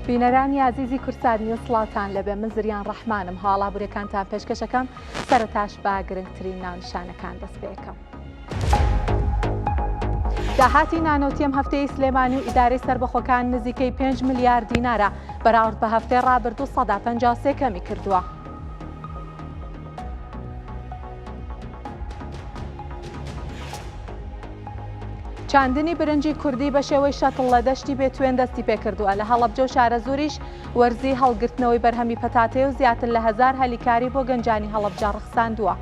بینەرانی عزیزی کورسانی و سڵاتان لەبێ من زریان ڕەحمانم هاڵابوورەکانتان پێشکەشەکەم سەرەتاش با گرنگترین ناونیشانەکان دەست پێ بکەم. داهاتی نانۆتیەم هەفتەی سلێمانی و ئیدارەی سەربەخۆکان نزیکەی 5 ملیار دینارە بەراورد بە هەفتەی ڕابردوو 153 کەمی کردووە. چاندنی برنجی کوردی بە شێوەی شەتڵ لە دەشتی بێتوێن دەستی پێکردووە. لە هەڵەبجە و شارە زوریش وەرزی هەڵگرتنەوەی بەرهەمی پەتاتێ و زیاتر لە 1000 هەلیکاری بۆ گەنجانی هەڵەبجە ڕخساندووە.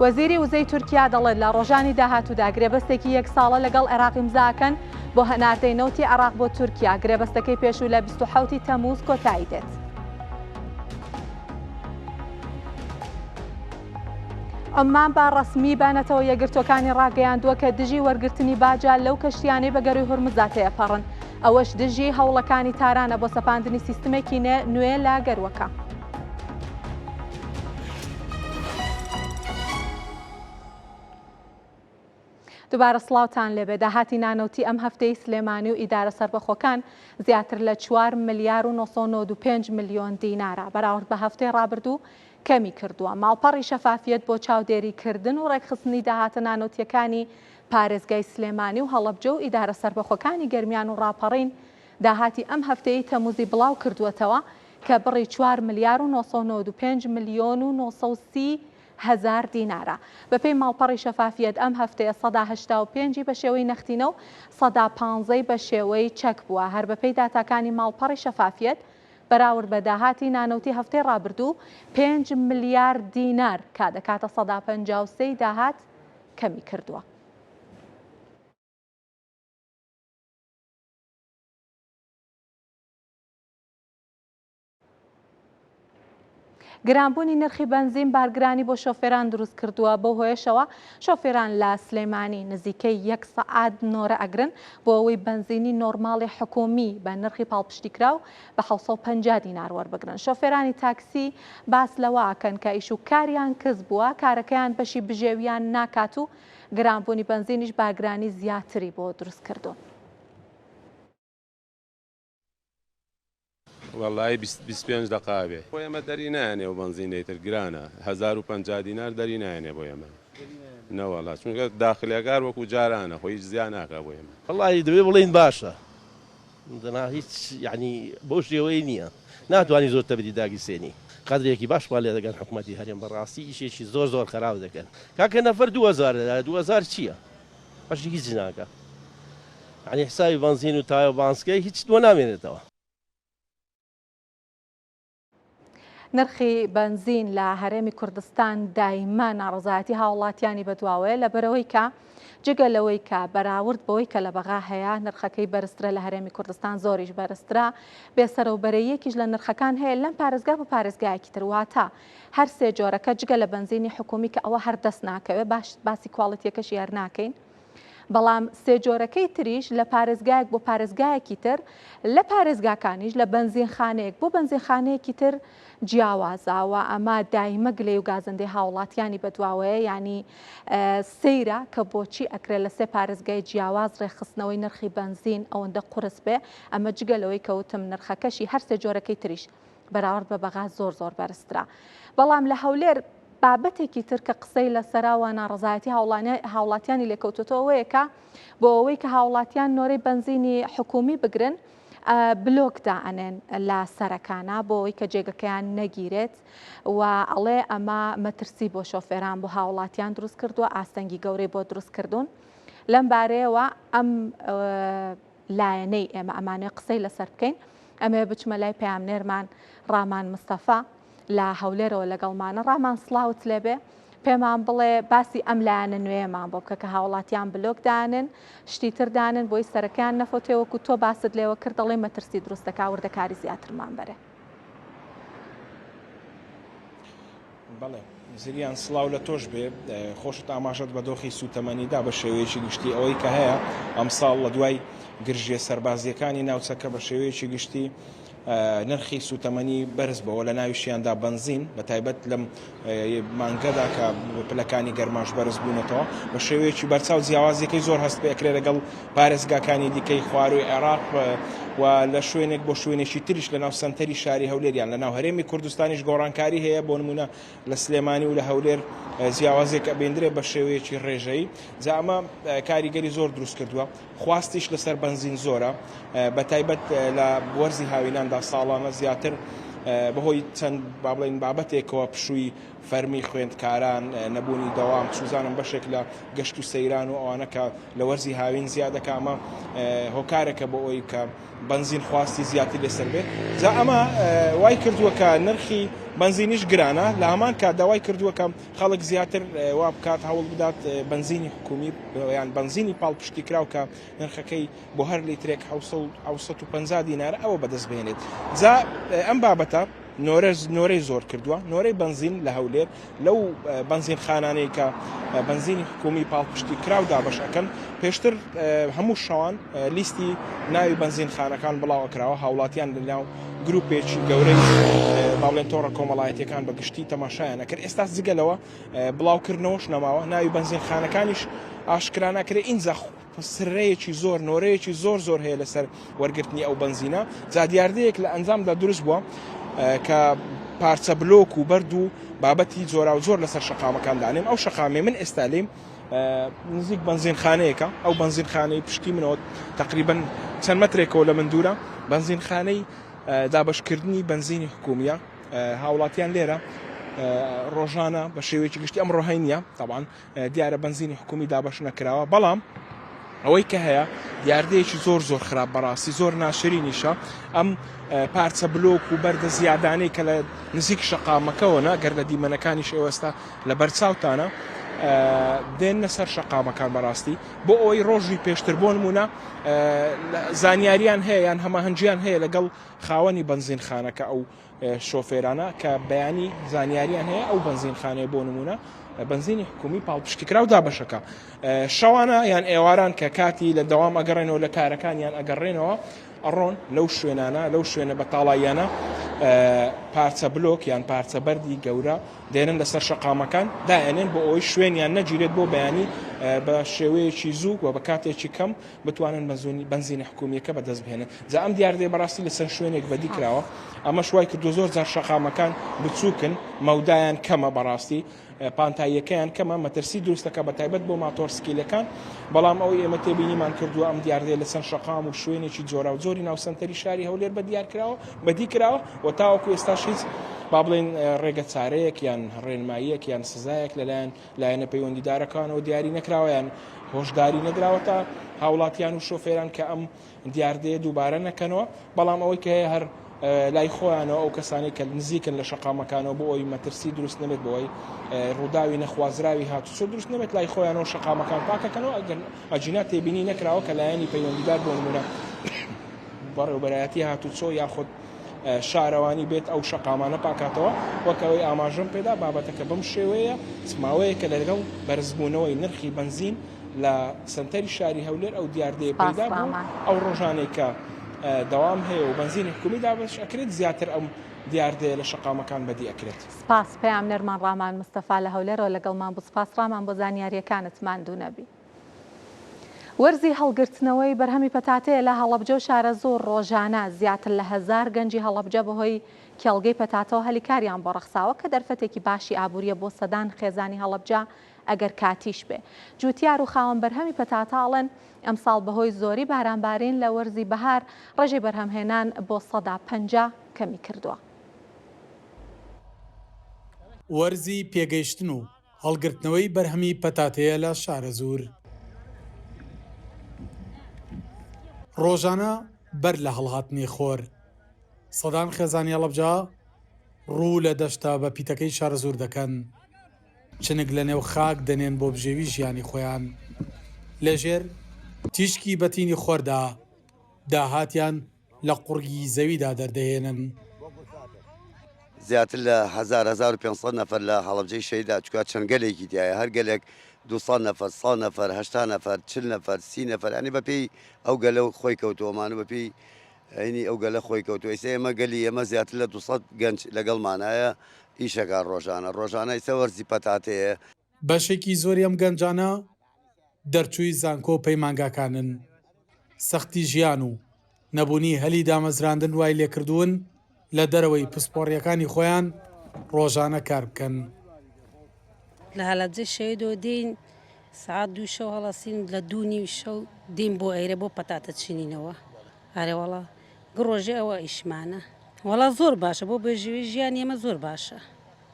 وەزیری وزەی تورکیا دەڵێت لە ڕۆژانی داهاتوودا گرێبەستێکی 1 ساڵە لەگەڵ عێراق ئیمزاکەن بۆ هەناردەی نەوتی عێراق بۆ تورکیا. گرێبەستەکەی پێشوو لە 27 تەمووز کۆتایی دێت. ئەممان با ڕەسمی بانەتەوە یەکگرتوەکانی ڕاگەیاندووە کە دژی وەرگرتنی باجا لەو کەشتیانەی بە گەڕووی هورمزات تێپەڕن. ئەوەش دژی هەوڵەکانی تارانە بۆ سەپاندنی سیستمێکی نوێ لا گەروەکە. دووبارە سڵاوتان لێبێ. داهاتی نانەوتی ئەم هەفتەی سلێمانی و ئیدارە سەربەخۆکان زیاتر لە 4 ملیار و 995 ملیۆن دینارە بەراورد بە هەفتەی ڕابردوو کەمی کردووە. ماڵپەڕی شەفافیت بۆ چاودێریکردن و ڕێکخستنی داهاتە نانۆتیەکانی پارێزگای سلێمانی و هەڵەبجە و ئیدارە سەربەخۆکانی گەرمیان و ڕاپەڕین داهاتی ئەم هەفتەی تەموزی بڵاو کردووەتەوە کە بڕی 4 ملیار و 995 ملیۆن و 930 هزار دینارە. بەپێی ماڵپەڕی شەفافیت ئەم هەفتەیە 185 بە شێوەی نەختینە و 115 بە شێوەی چەک بووە. هەر بەپێی داتاکانی ماڵپەڕی شەفافیت بەراورد بە داهاتی نانەوتی هەفتەی ڕابردوو 5 ملیار دینار کا دەکاتە 153 داهات کەمی کردووە. گرانبوونی نرخی بنزین بارگرانی بۆ شۆفێران دروست کردووە. بۆ هۆیشەوە شۆفێران لە سلێمانی نزیکەی 1 سەعات نۆرە ئەگرن بۆ ئەوەی بنزینی نۆرماڵی حکومی بە نرخی پاڵپشتیکراو بە 750 دینار وەربگرن. شۆفێرانی تاکسی باس لەوەکەن کە ئیش و کاریان کەس بووە کارەکەیان بەشی بژێویان ناکات و گرانبوونی بنزینیش بارگرانی زیاتری بۆ دروست کردوون. والله 25 دقیقه بێ بۆ ئێمە دەری نایانێ و بنزینەیتر گرانە 1050 دینار دەری نایانێ بۆ ئێمە نەوەڵات چونکە داخلێکار وەکو جارانە خۆی هیچ زیان ناکە بۆ ئێمە. والله دەبێ بڵین باشە هیچ یعنی بۆ شێوەی نییە ناتوانانی زۆر تەبدی داگیرسێنی قەدرێکی باش لێ دەگەن حکوومەتی هەرێم بەڕاستی ئیشێکی زۆر خراپ دەکەن. کاکە نەفەر 2000 2000 چییە؟ بەشی هیچ ناکە. یعنی حسابی بنزین و تایە بانسکەی هیچ تۆ نامێنێتەوە. نرخی بنزین لە هەرێمی کوردستان دایما ناڕزایەتی هاوڵاتیانی بەدواوەیە لەبەرەوەی کە جگەلەوەی کە بەراورد بەوەی کە لە بەغا هەیە نرخەکەی بەرزترە لە هەرێمی کوردستان زۆریش بەرزترە بێسەرەوبەرەیەکیش لە نرخەکان هەیە لەم پارێزگا بە پارێزگایەکی تر واتە هەر سێ جۆرەکە جگە لە بنزینی حکومی کە ئەوە هەر دەست ناکەوێت باسی کواڵیتیەکەشی هەر ناکەین. بەڵام سێ جۆرەکەی تریش لە پارێزگایەک بۆ پارێزگایەکی تر لە پارێزگاکانیش لە بنزینخانەیەک بۆ بنزینخانەیەکی تر جیاوازاوە. ئەمە دایمە گلەی و گازندەی هاوڵاتیانی بەدواوەیە ینی سەیرە کە بۆچی ئەکرێت لە سێ پارێزگای جیاواز ڕێخستنەوەی نرخی بنزین ئەوەندە قورس بێ. ئەمە جگەلەوەی کەوتم نرخەکەشی هەر سێ جۆرەکەی تریش بەراورد بە بەغا زۆر بەرزترە. بەڵام لە هەولێر بابەتێکی تر کە قسەی لەسەراوە ناڕزایەتی هاوڵاتیانی لێکەوتوتەوەیە کە بۆ ئەوەی کە هاوڵاتیان نۆرەی بنزینی حکومی بگرن بلۆکدا ئەنێن لە سەرەکانە بۆ ئەوەی کە جێگەکەیان نەگیرێت و ئەڵێ ئەمە مەترسی بۆ شۆفێران بۆ هاوڵاتیان دروست کردووە ئاستەنگی گەورەی بۆ دروست کردوون. لەم بارەیەوە ئەم لایەنەی ئێمە ئەمانەیە قسەی لەسەر بکەین. ئەمێ بچمە لای پەیامنێرمان ڕامان مستەفا لە هەولێرەوە لەگەڵمانە. ڕامان سڵاوت لێبێ پێمان بڵێ باسی ئەم لایەنە نوێیەمان بۆ بکە کە هاوڵاتیان بلۆکدانن شتی تردانن بۆی سەرەکەیان نەفۆتێوەکو تۆ باست لێوە کرد دەڵێ مەترسی دروستەکە وردەکاری زیاترمان بەرێ. بەڵێ زریان سڵاو لە تۆش بێ خۆشت ئاماژەت بە دۆخی سوتەمەنیدا بە شێوەیەکی گشتی ئەوەی کە هەیە ئەم ساڵ لە دوای گرژێ سەربازیەکانی ناوچەکە بە شێوەیەکی گشتی نرخی سوتەمەنی بەرز بەوە لە ناویشیاندا بنزین بە تایبەت لەم مانگەدا کە پلەکانی گەرماش بەرز بوونەتەوە بە شێوەیەکی بەرچاو جیاوازەکەی زۆر هەست بێکرێ لەگەڵ پارێزگاکانی دیکەی خواروی عێراق و لە شوێنێک بۆ شوێنێکی تریش لە ناو سنتەری شاری هەولێریان لە ناو هەرێمی کوردستانیش گۆڕانکاری هەیە بۆ نمونە لە سلێمانی و لە هەولێر جیاوازێک ئەبێندرێ بە شێوەیەکی ڕێژەیی جا ئەمە کاریگەری زۆر دروست کردووە خواستیش لەسەر بنزین زۆرە بە تایبەت لە وەرزی هاویناندا ساڵانە زیاتر بەهۆی چەند با بڵین بابەتێکەوە پشووی فەرمی خوێندکاران نەبوونی دەوام سوزانم بەشێک لە گەشت و سەیران و ئەوانە کە لە وەرزی هاوین زیادەکە ئەمە هۆکارێکە بۆ ئەوی کە بنزین خواستی زیاتر لەسەر بێت جا ئەمە وای کردووە کە نرخی بنزینیش گرانە لە هەمان کات داوای کردووە کە خەڵک زیاتر وا بکات هەوڵ بدات بنزینی حکومی یان بنزینی پاڵپشتی کراو کە نرخەکەی بۆ هەر لیترێک 750 دینار ئەوە بەدەست بێنێت جا ئەم بابەتە نۆرەی زۆر کردووە نۆرەی بنزین لە هەولێر لەو بنزین خانانەی کە بنزینی حکومی پاڵپشتی کراو دابەشەکەن پێشتر هەموو شەوان لیستی ناوی بنزین خانەکان بڵاوکراوە هاوڵاتیان لەناو گروپێکی گەورەی باڵێن تۆڕە کۆمەڵایەتیەکان بەگشتی تەماشایانە کرد ئێستا جگەلەوە بڵاوکردنەوەش نەماوە ناوی بنزین خانەکانیش ئاشکرا ناکرێت ئینجا سرەیەکی زۆر نۆرەیەکی زۆر هەیە لەسەر وەرگرتنی ئەو بنزینە جا دیاردەیەک لە ئەنجامدا دروست بووە کە پارچە بلۆک و بەرد و بابەتی جۆرا و زۆر لەسەر شەقامەکان دانێم ئەو شەقامێ من ئێستا لێم نزیک بنزینخانەیەکە ئەو بنزینخانەی پشتی منەوە تقریبا چەند مەترێکەوە لە من دوورە بنزینخانەی دابشکردنی بنزینی حکومیە هاوڵاتیان لێرە ڕۆژانە بە شێوەیەکی گشتی ئەم ڕۆهینە طبعاً دیارە بنزینی حکومی دابش نەکراوە بەڵام ئەوەی کە هەیە دیاردەیەکی زۆر خراپ بەڕاستی زۆر ناشرینیشە ئەم پارچە بلۆک و بەردە زیادانەی کە لە نزیک شەقامەکەەوەە گەر لە دیمەنەکانیش ئێوەستا لە بەرچاوتانە دێنە سەر شەقامەکان بەڕاستی بۆ ئەوەی ڕۆژی پێشتر بۆ نمونە زانیاریان هەیە یان هەماهەنگیان هەیە لەگەڵ خاوەنی بنزینخانەکە ئەو شۆفێرانە کە بەیانی زانیاریان هەیە ئەو بنزینخانەیە بۆ نمونە بنزینی حکومی پاڵپشتیکراو دابەشەکە شەوانە یان ئێواران کە کاتی لە دەوام ئەگەڕێنەوە لە کارەکانیان ئەگەڕێنەوە ئەڕۆن لەو شوێنانە لەو شوێنە بەتاڵاییانە پارچە بلۆک یان پارچە بەردی گەورە دێنن لەسەر شەقامەکان دائێنن بۆ ئەوی شوێنیان نەگیرێت بۆ بەیانی بە شێوەیەکی زوو و بە کاتێکی کەم بتوانن بنزینی حکومیەکە بەدەست بهێنن جا ئەم دیاردەی بەڕاستی لەسەر شوێنێک بەدی کراوە ئەمە شوای کردو زۆر جار شەقامەکان بچووکن مەودایان کەمە بەڕاستی پانتاییەکەیان کەمە مەترسی دروستەکە بە تایبەت بۆ ماتۆرسکیلەکان بەڵام ئەوەی ئێمە تێبینیمان کردووە ئەم دیاردەیە لەسەر شەقام و شوێنێکی جۆرا و جۆری ناو سنتەری شاری هەولێر بەدی کراوە و تاوەکو ئێستاش هیچ با بڵێن ڕێگە چارەیەک یان ڕێنماییەک یان سزایەک لەلایەنە پەیوەندیدارەکانەوە دیاری نەکراوە یان هۆشداری نەدراوە تا هاوڵاتیان و شۆفێران کە ئەم دیاردەیە دووبارە نەکەنەوە بەڵام ئەوەی کە هەیە هەر لای خۆیانەوە ئەو کەسانی کە نزیکن لە شەقامەکانەوە بۆ ئەوی مەترسی دروست نەبێت بۆی ڕووداوی نەخوازراوی هاتوچۆ دروست نەبێت لای خۆیانەوە شەقامەکان پاکەکەنەوە ئەگەر ئەجینا تێبینی نەکراوە کە لایەنی پەیوەندیدار بۆ نمونە بەڕێوەبەرایەتی هاتوچۆ یاخود شارەوانی بێت ئەو شەقامانە پاکاتەوە وەکەوەی ئاماژەم پێدا بابەتەکە بەم شێوەیە سماوەیە کە لەگەڵ بەرزبوونەوەی نرخی بنزین لە سنتەری شاری هەولێر ئەو دیاردەیە پەیدا بوو ئەو ڕۆژانەی کە دەوام هەیە و بنزینی حکومی دابش ئەکرێت زیاتر ئەم دیاردەیە لە شەقامەکان بەدی ئەکرێت سپاس پێام نەرمان ڕامان مستەفا لە هەولێرەوە لەگەڵمان بوو سپاس ڕامان بۆ زانیاریەکانت ماندوو نەبی وەرزی هەڵگرتنەوەی بەرهەمی پەتاتەیە لە هەڵەبجە و شارە زۆر ڕۆژانە زیاتر لە 1000 گەنجی هەڵەبجە بەهۆی کێڵگەی پەتاتەوە هەلیکاریان بۆ ڕەخساوە کە دەرفەتێکی باشی ئابوووریە بۆ سەدان خێزانی هەڵەبجە ئەگەر کاتیش بێ جوتیار و خاوەن بەرهەمی پەتاتاڵن ئەمساڵ بەهۆی زۆری بارانبارین لە وەرزی بەهار ڕێژەی بەرهەمهێنان بۆ 150 کەمی کردووە وەرزی پێگەیشتن و هەڵگرتنەوەی بەرهەمی پەتاتەیە لە شارە زۆر ڕۆژانە بەر لە هەڵهاتنی خۆر سەدان خێزانی هەڵەبجە ڕوو لە دەشتا بە پیتەکەی شارە زۆر دەکەن چنگ لە نێو خاک دەنێن بۆ بژێوی ژیانی خۆیان لەژێر تیشکی بەتینی خۆردا داهاتیان لە قوڕگی زەویدا دەردەهێنن زیاتر لە 1500 نەفەر لە هەڵەبجەی شەیدا چکات چەند گەلێکی تایە هەر گەلێک 200 نەفەر 100 نەفەر 80 نەفەر 40 نەفەر 30 نەفەر ینی بەپێی ئەو گەلە و خۆی کەوتۆمانە بەپێی عینی ئەو گەلە خۆی کەوتوە ئێستا ئێمە گەلی ئێمە زیاتر لە 200 گەنج لەگەڵمانایە ئیشەکان ڕۆژانە ئێستا وەرزی پەتاتەیە. بەشێکی زۆری ئەم گەنجانە دەرچووی زانکۆ و پەیمانگاکانن. سەختی ژیان و نەبوونی هەلی دامەزراندن وای لێکردوون لە دەرەوەی پسپۆڕیەکانی خۆیان ڕۆژانە کار بکەن. لە هەڵەجێ شەوێدۆ دێین سعات 2 شەو هەڵەسین لە 2 شەو دێین بۆ ئەیرە بۆ پەتاتە چینینەوە. هەرێوەڵا گڕۆژێ ئەوە ئیشمانە وەڵا زۆر باشە بۆ بەژێوی ژیان ئێمە زۆر باشە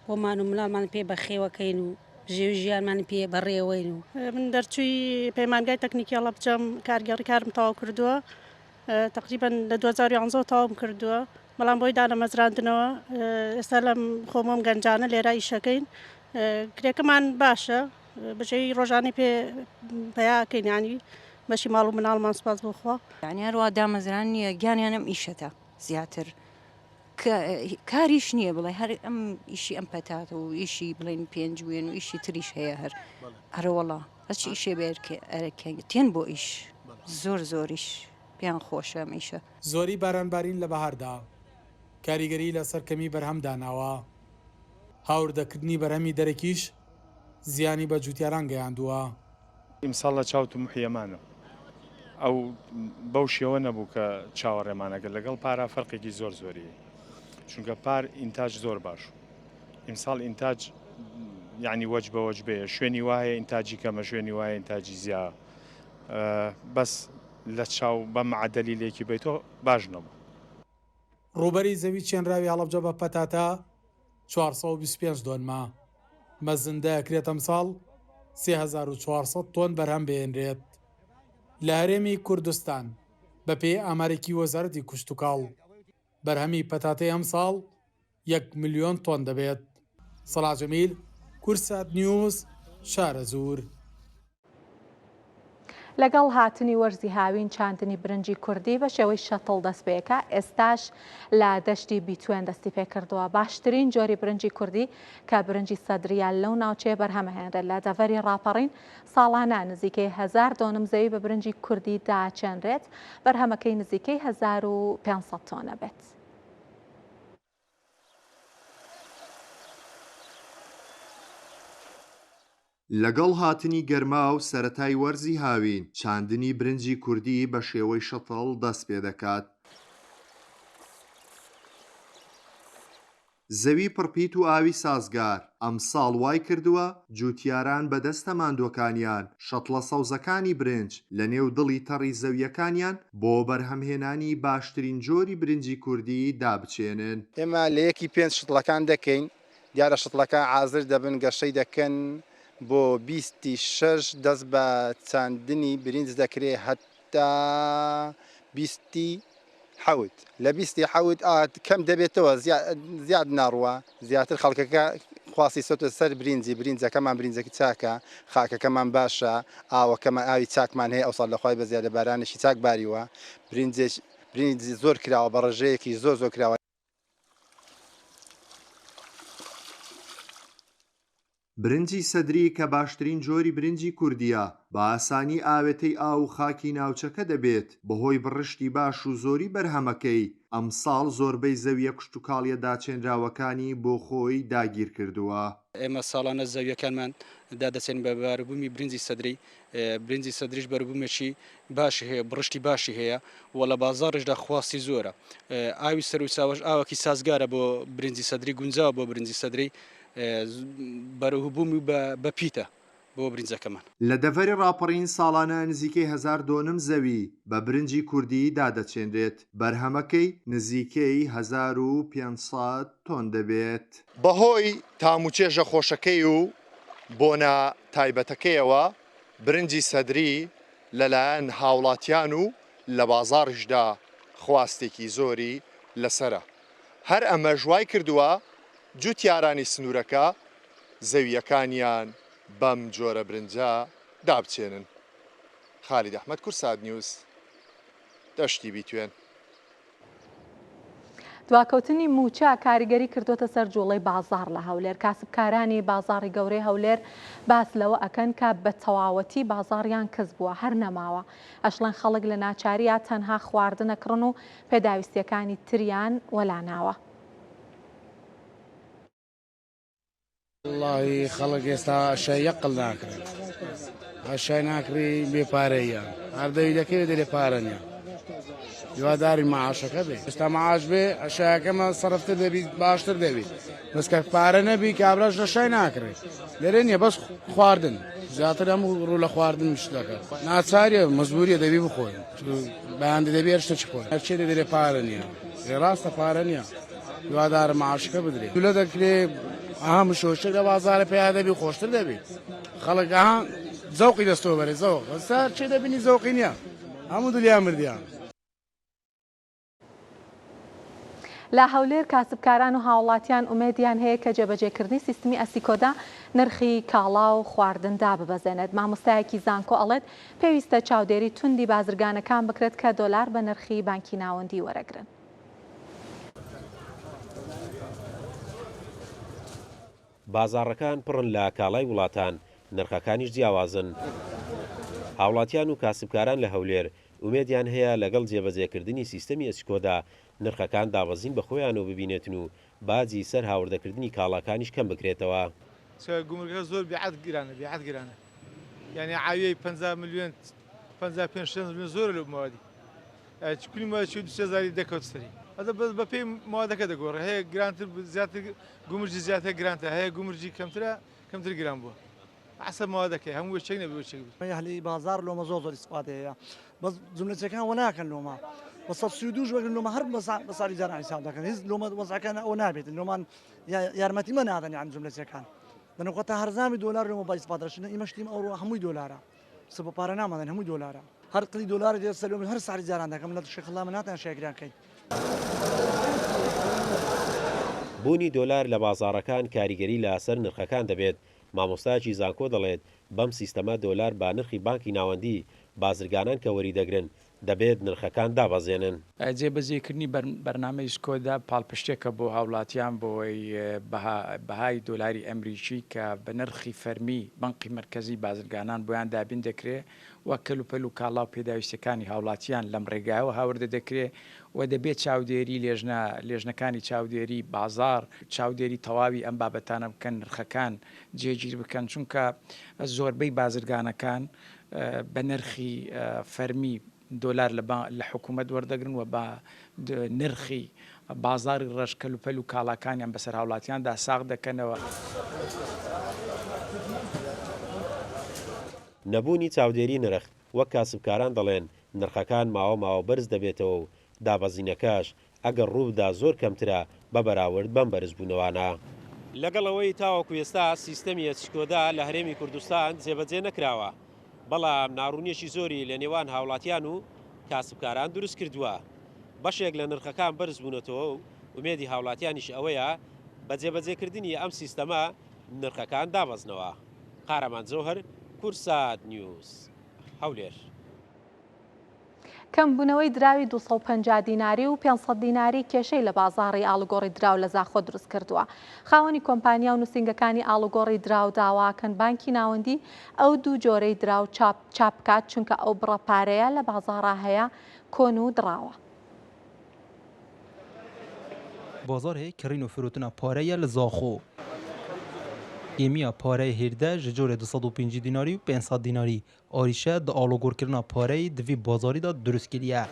بۆمان و مناڵمان پێ بەخێوەکەین و ژێوی ژیانمان پێ بەڕێوەین و من دەرچووی پەیمانگای تەکنیکی هەڵەبجەم کارگەڕی کارم تەواو کردووە تقریبا لە 2011 تەواوم کردووە بەڵام بۆی دانەمەزراندنەوە ئێستا لەم خۆمۆم گەنجانە لێرە ئیشەکەین کرێکەمان باشە بەژێوی ڕۆژانی پێ پەیاکەین ینی بەشی ماڵ و مناڵمان سوپاس بۆخوا یعنی هەروە دامەزران نییە گیانیانم ئیشەتە زیاتر کاریش نییە بڵێ هەر ئەم ئیشی ئەم پەتات و ئیشی بڵێن پێنج وێن و ئیشی تریش هەیە هەروەڵا هەچی ئیشێ بێرکە تێن بۆ ئیش زۆریش پیان خۆشە ئیشە زۆری بارانبارین لە بەهاردا کاریگەری لەسەر کەمی بەرهەم داناوە هاوردەکردنی بەرهەمی دەرەکیش زیانی بە جوتیاران گەیاندووە. ئیمساڵ لە چاوت و محیەمانە ئەو بەو شێوە نەبوو کە چاوەڕێمانەگە لەگەڵ پارا فەرقێکی زۆری چونکە پار ئینتاج زۆر باش ئیمساڵ ئینتاج یعنی وەج بە وەج بێ شوێنی وایە ئینتاجی کەمە شوێنی وایە ئینتاجی زیە بەس لە چاو بە معدەلیلێکی بێتۆ باش نەبوو. ڕوبەری زەوی چێنراوی هەڵەبجە بە پەتاتە 425 دۆنما مەزن دەکرێت ئەمساڵ 3400 تۆن بەرهەم بێنرێت. لە هەرێمی کوردستان بەپێی ئامارێکی وەزارەتی کوشتتوکاڵ بەرهەمی پەتاتەی ئەم ساڵ 1 ملیۆن تۆن دەبێت. سەڵاح جەمیل، کورسات نیوز، شارە زوور. لەگەڵ هاتنی وەرزی هاوین چاندنی برنجی کوردی بە شێوەی شەتڵ دەست پێەکە ئێستاش لە دەشتی بیتوێن دەستی پێ کردووە. باشترین جۆری برنجی کوردی کە برنجی سەدریان لەو ناوچەیە بەرهەمەهێنرێت. لە دەڤەری ڕاپەڕین ساڵانە نزیکەی 1000 دۆنم زەوی بە برنجی کوردی داچێنرێت، بەرهەمەکەی نزیکەی 1500 تۆنە بێت. لەگەڵ هاتنی گەرما و سەرەتای وەرزی هاوین چاندنی برنجی کوردی بە شێوەی شەتڵ دەست پێ دەکات. زەوی پڕپیت و ئاوی سازگار ئەم ساڵ وای کردووە جوتیاران بەدەستە ماندۆکانیان شەتڵە سەوزەکانی برنج لە نێو دڵی تەڕی زەویەکانیان بۆ بەرهەمهێنانی باشترین جۆری برنجی کوردی دابچێنن. ئێمە لە یەکی پێنج شتڵەکان دەکەین، دیارە شتڵەکە حازر دەبن گەشەی دەکەن بۆ 26 دەست بە چاندنی برنج دەکرێت هەتا 27 لە 27 کەم دەبێتەوە زیاد ناڕوە زیاتر خەڵکەکە خواسی سەوتە سەر برنجەکەمان برنجەکە چاکە خاکەکەمان باشە ئاوەکەمان ئاوی چاکمان هەیە ئەوساڵ لەخوای بە زیادە بارانێکی چاک باریوە برنج زۆر کراوە بە ڕێژەیەکی زۆر کراوە. برنجی سەدری کە باشترین جۆری برنجی کوردیە بە ئاسانی ئاوێتەی ئاو و خاکی ناوچەکە دەبێت بەهۆی بڕشتی باش و زۆری بەرهەمەکەی ئەم ساڵ زۆربەی زەویە کشتتوکاڵیە داچێنراوەکانی بۆ خۆی داگیر کردووە. ئێمە ساڵانە زەویەکانمان دادەچێن بە باربوومی برنجی سەدری. برنجی سەدریش بەربوومێکی باشی هەیە بڕشتی باشی هەیە و لە بازاڕشدا خواستی زۆرە. ئاوی سەر و چاوەش ئاوەکی سازگارە بۆ برنجی سەدری گونجاوە بۆ برنجی سەدری بەرەوبوومی بە پیتە بۆ برنجەکەمان. لە دەڤەری ڕاپەڕین ساڵانە نزیکەی 1000 دۆنم زەوی بە برنجی کوردی دادەچێنرێت، بەرهەمەکەی نزیکەی 1500 تۆن دەبێت. بەهۆی تاموچێژە خۆشەکەی و بۆنە تایبەتەکەیەوە برنجی سەدری لەلایەن هاوڵاتیان و لە بازاڕشدا خواستێکی زۆری لەسرە. هەر ئەمە ژوای کردووە جوتیارانی سنوورەکە زەویەکانیان بەم جۆرە برنجە دابچێنن. خالید ئەحمەد، کورسات نیوز، دەشتی بیتوێن. دواکەوتنی موچە کاریگەری کردوتە سەر جوڵەی بازار لە هەولێر. کاسبکارانی بازاڕی گەورەی هەولێر باس لەوە ئەکەن کە بە تەواوەتی بازاڕیان کەس بووە هەر نەماوە. ئەشڵەن خەڵک لە ناچاریە تەنها خواردنەکڕن و پێداویستیەکانی تریان وەلاناوە. والله خەڵک ئێستا شای یەقل ناکرێت، ئەشای ناکری بێپارەیە، هەردەوی دەکەوێت دەرێ پارە نییە، هیواداری معاشەکە بێ. ئێستا معاش بێ ئەشایەکەمە سەرفتر دەبیت باشتر دەبیت، بەسکە پارە نەبی کابراش لە شای ناکرێت لێرە نییە بەس خواردن زیاتر هەموو ڕوو لە خواردن مش دەکات. ناچاریە مەجبوریە دەبی بخۆین بەیاندە دەبی هەر شتێک بخۆین، هەرچێ دەرێ پارە نییە، ڕاستە پارە نییە، هیوادارە معاشەکە بدرێت. لە دەکرێت ئەهەم شۆشتر لە بازارە پێیا دەبی خۆشتر دەبێت. خەڵک ئەها زەوقی دەستەوە بەرێ زەوق ئەستا چێ دەبینی زەوقی نییە، هەموو دڵیان مردیان. لە هەولێر کاسبکاران و هاوڵاتیان ئومێدیان هەیە کە جێبەجێکردنی سیستمی ئەسیکۆدا نرخی کاڵا و خواردندا ببەزێنێت. مامۆستایەکی زانکۆ ئەڵێت پێویستە چاودێری توندی بازرگانەکان بکرێت کە دۆلار بە نرخی بانکی ناوەندی وەرەگرن. بازاڕەکان پڕن لە کاڵای وڵاتان، نرخەکانیش جیاوازن. هاوڵاتیان و کاسبکاران لە هەولێر ئومێدیان هەیە لەگەڵ جێبەجێکردنی سیستەمی ئەسیکۆدا نرخەکان دابەزین بە خۆیانەوە ببینێتن و باجی سەر هاوردەکردنی کاڵاکانیش کەم بکرێتەوە. گومرگەکە زۆر بێعەت گرانە، یعنی عاویەی 50 میلیۆن 55 میلیۆن زۆر لە موادی کولی موادی 200,000 دەکەوت سەری. ئەدە بە پێی موادەکە دەگۆڕێ، هەیە گرانتر زیاتر گومرجی زیاتر گرانتە، هەیە گومرجی کەمتر گران بووە. حسب موادەکەی هەموو شتێک نەبێت شتێک بێت. هەلی بازار لۆمە زۆر ئیسپاتەیە، بەس جملەکان وە ناکەن لۆمە. بە 132 وەگرن لۆمە هەر بە ساڵی جاران حساب دەکەن، هیچ لۆمە وەزعەکان ئەوە نابێت، لۆمان یارمەتیمە نادەن یان جملەکان. بنەوە تا هەرزامی دۆلار لۆمە با ئیسپاتەشن ئیمەشتیم ئەوڕۆ هەمووی دۆلارە. سبە پارە نامادەن هەمووی دۆلارە. هەر قلی دۆلار دێت سەر لۆمە هەر ساڵی جاران دەکەم لە شێخڵا مناتان شێگران کەین. بوونی دۆلار لە بازاڕەکان کاریگەری لە سەر نرخەکان دەبێت. مامۆستایەکی زانکۆ دەڵێت بەم سیستەمە دۆلار با نرخی بانکی ناوەندی بازرگانان کە وەری دەگرن دەبێت نرخەکان دابەزێنن. جێبەجێکردنی بەرنامەی سکۆدا پاڵپشتێکە بۆ هاوڵاتیان بۆی بەهای دۆلاری ئەمریکی کە بە نرخی فەرمی بانقی مرکزی بازرگانان بۆیان دابین دەکرێت وە کەلوپەل و کاڵا و پێداویستەکانی هاوڵاتیان لەم ڕێگایەوە هاوردە دەکرێت و دەبێت چاودێری لێژنەکانی چاودێری بازار چاودێری تەواوی ئەم بابەتانە بکەن، نرخەکان جێگیر بکەن، چونکە زۆربەی بازرگانەکان بە نرخی فەرمی دۆلار لە حکوومەت وەردەگرن و بە نرخی بازاری ڕەش کەلوپەل و کاڵاکانیان بەسەر هاوڵاتیاندا ساغ دەکەنەوە. نەبوونی چاودێری نرخ وەک کاسبکاران دەڵێن نرخەکان ماوە بەرز دەبێتەوە و دابەزینەکەش ئەگەر ڕوودا زۆر کەمترە بە بەراورد بەم بەرزبوونەوانە. لەگەڵەوەی تاوەکو ئێستا سیستەمی ئەسیکۆدا لە هەرێمی کوردستان جێبەجێ نەکراوە، بەڵام ناڕوونیەکی زۆری لە نێوان هاوڵاتیان و کاسبکاران دروست کردووە. بەشێک لە نرخەکان بەرز بوونەتەوە و ئومێدی هاوڵاتیانیش ئەوەیە بە جێبەجێکردنی ئەم سیستەمە نرخەکان دابەزنەوە. قارەمان جەوهەر، کورسات نیوز، هەولێر. کەمبوونەوەی دراوی 250 دیناری و 500 دیناری کێشەی لە بازاڕی ئاڵوگۆڕی دراو لە زاخۆ دروست کردووە. خاوەنی کۆمپانیا و نووسنگەکانی ئاڵوگۆڕی دراو داواکەن بانکی ناوەندی ئەو دوو جۆرەی دراو چاپ بکات چونکە ئەو بڕەپارەیە لە بازاڕا هەیە کۆن و دراوە. بازار هەیە کڕین و فرۆتنە پارەیە لە زاخۆ. ئێمیە پارەی هێردە ji جۆرە 250 دیناری و 500 دیناری ئاریشە di ئاڵوگۆڕکردنا پارەی divê bazarî da durust kiriye.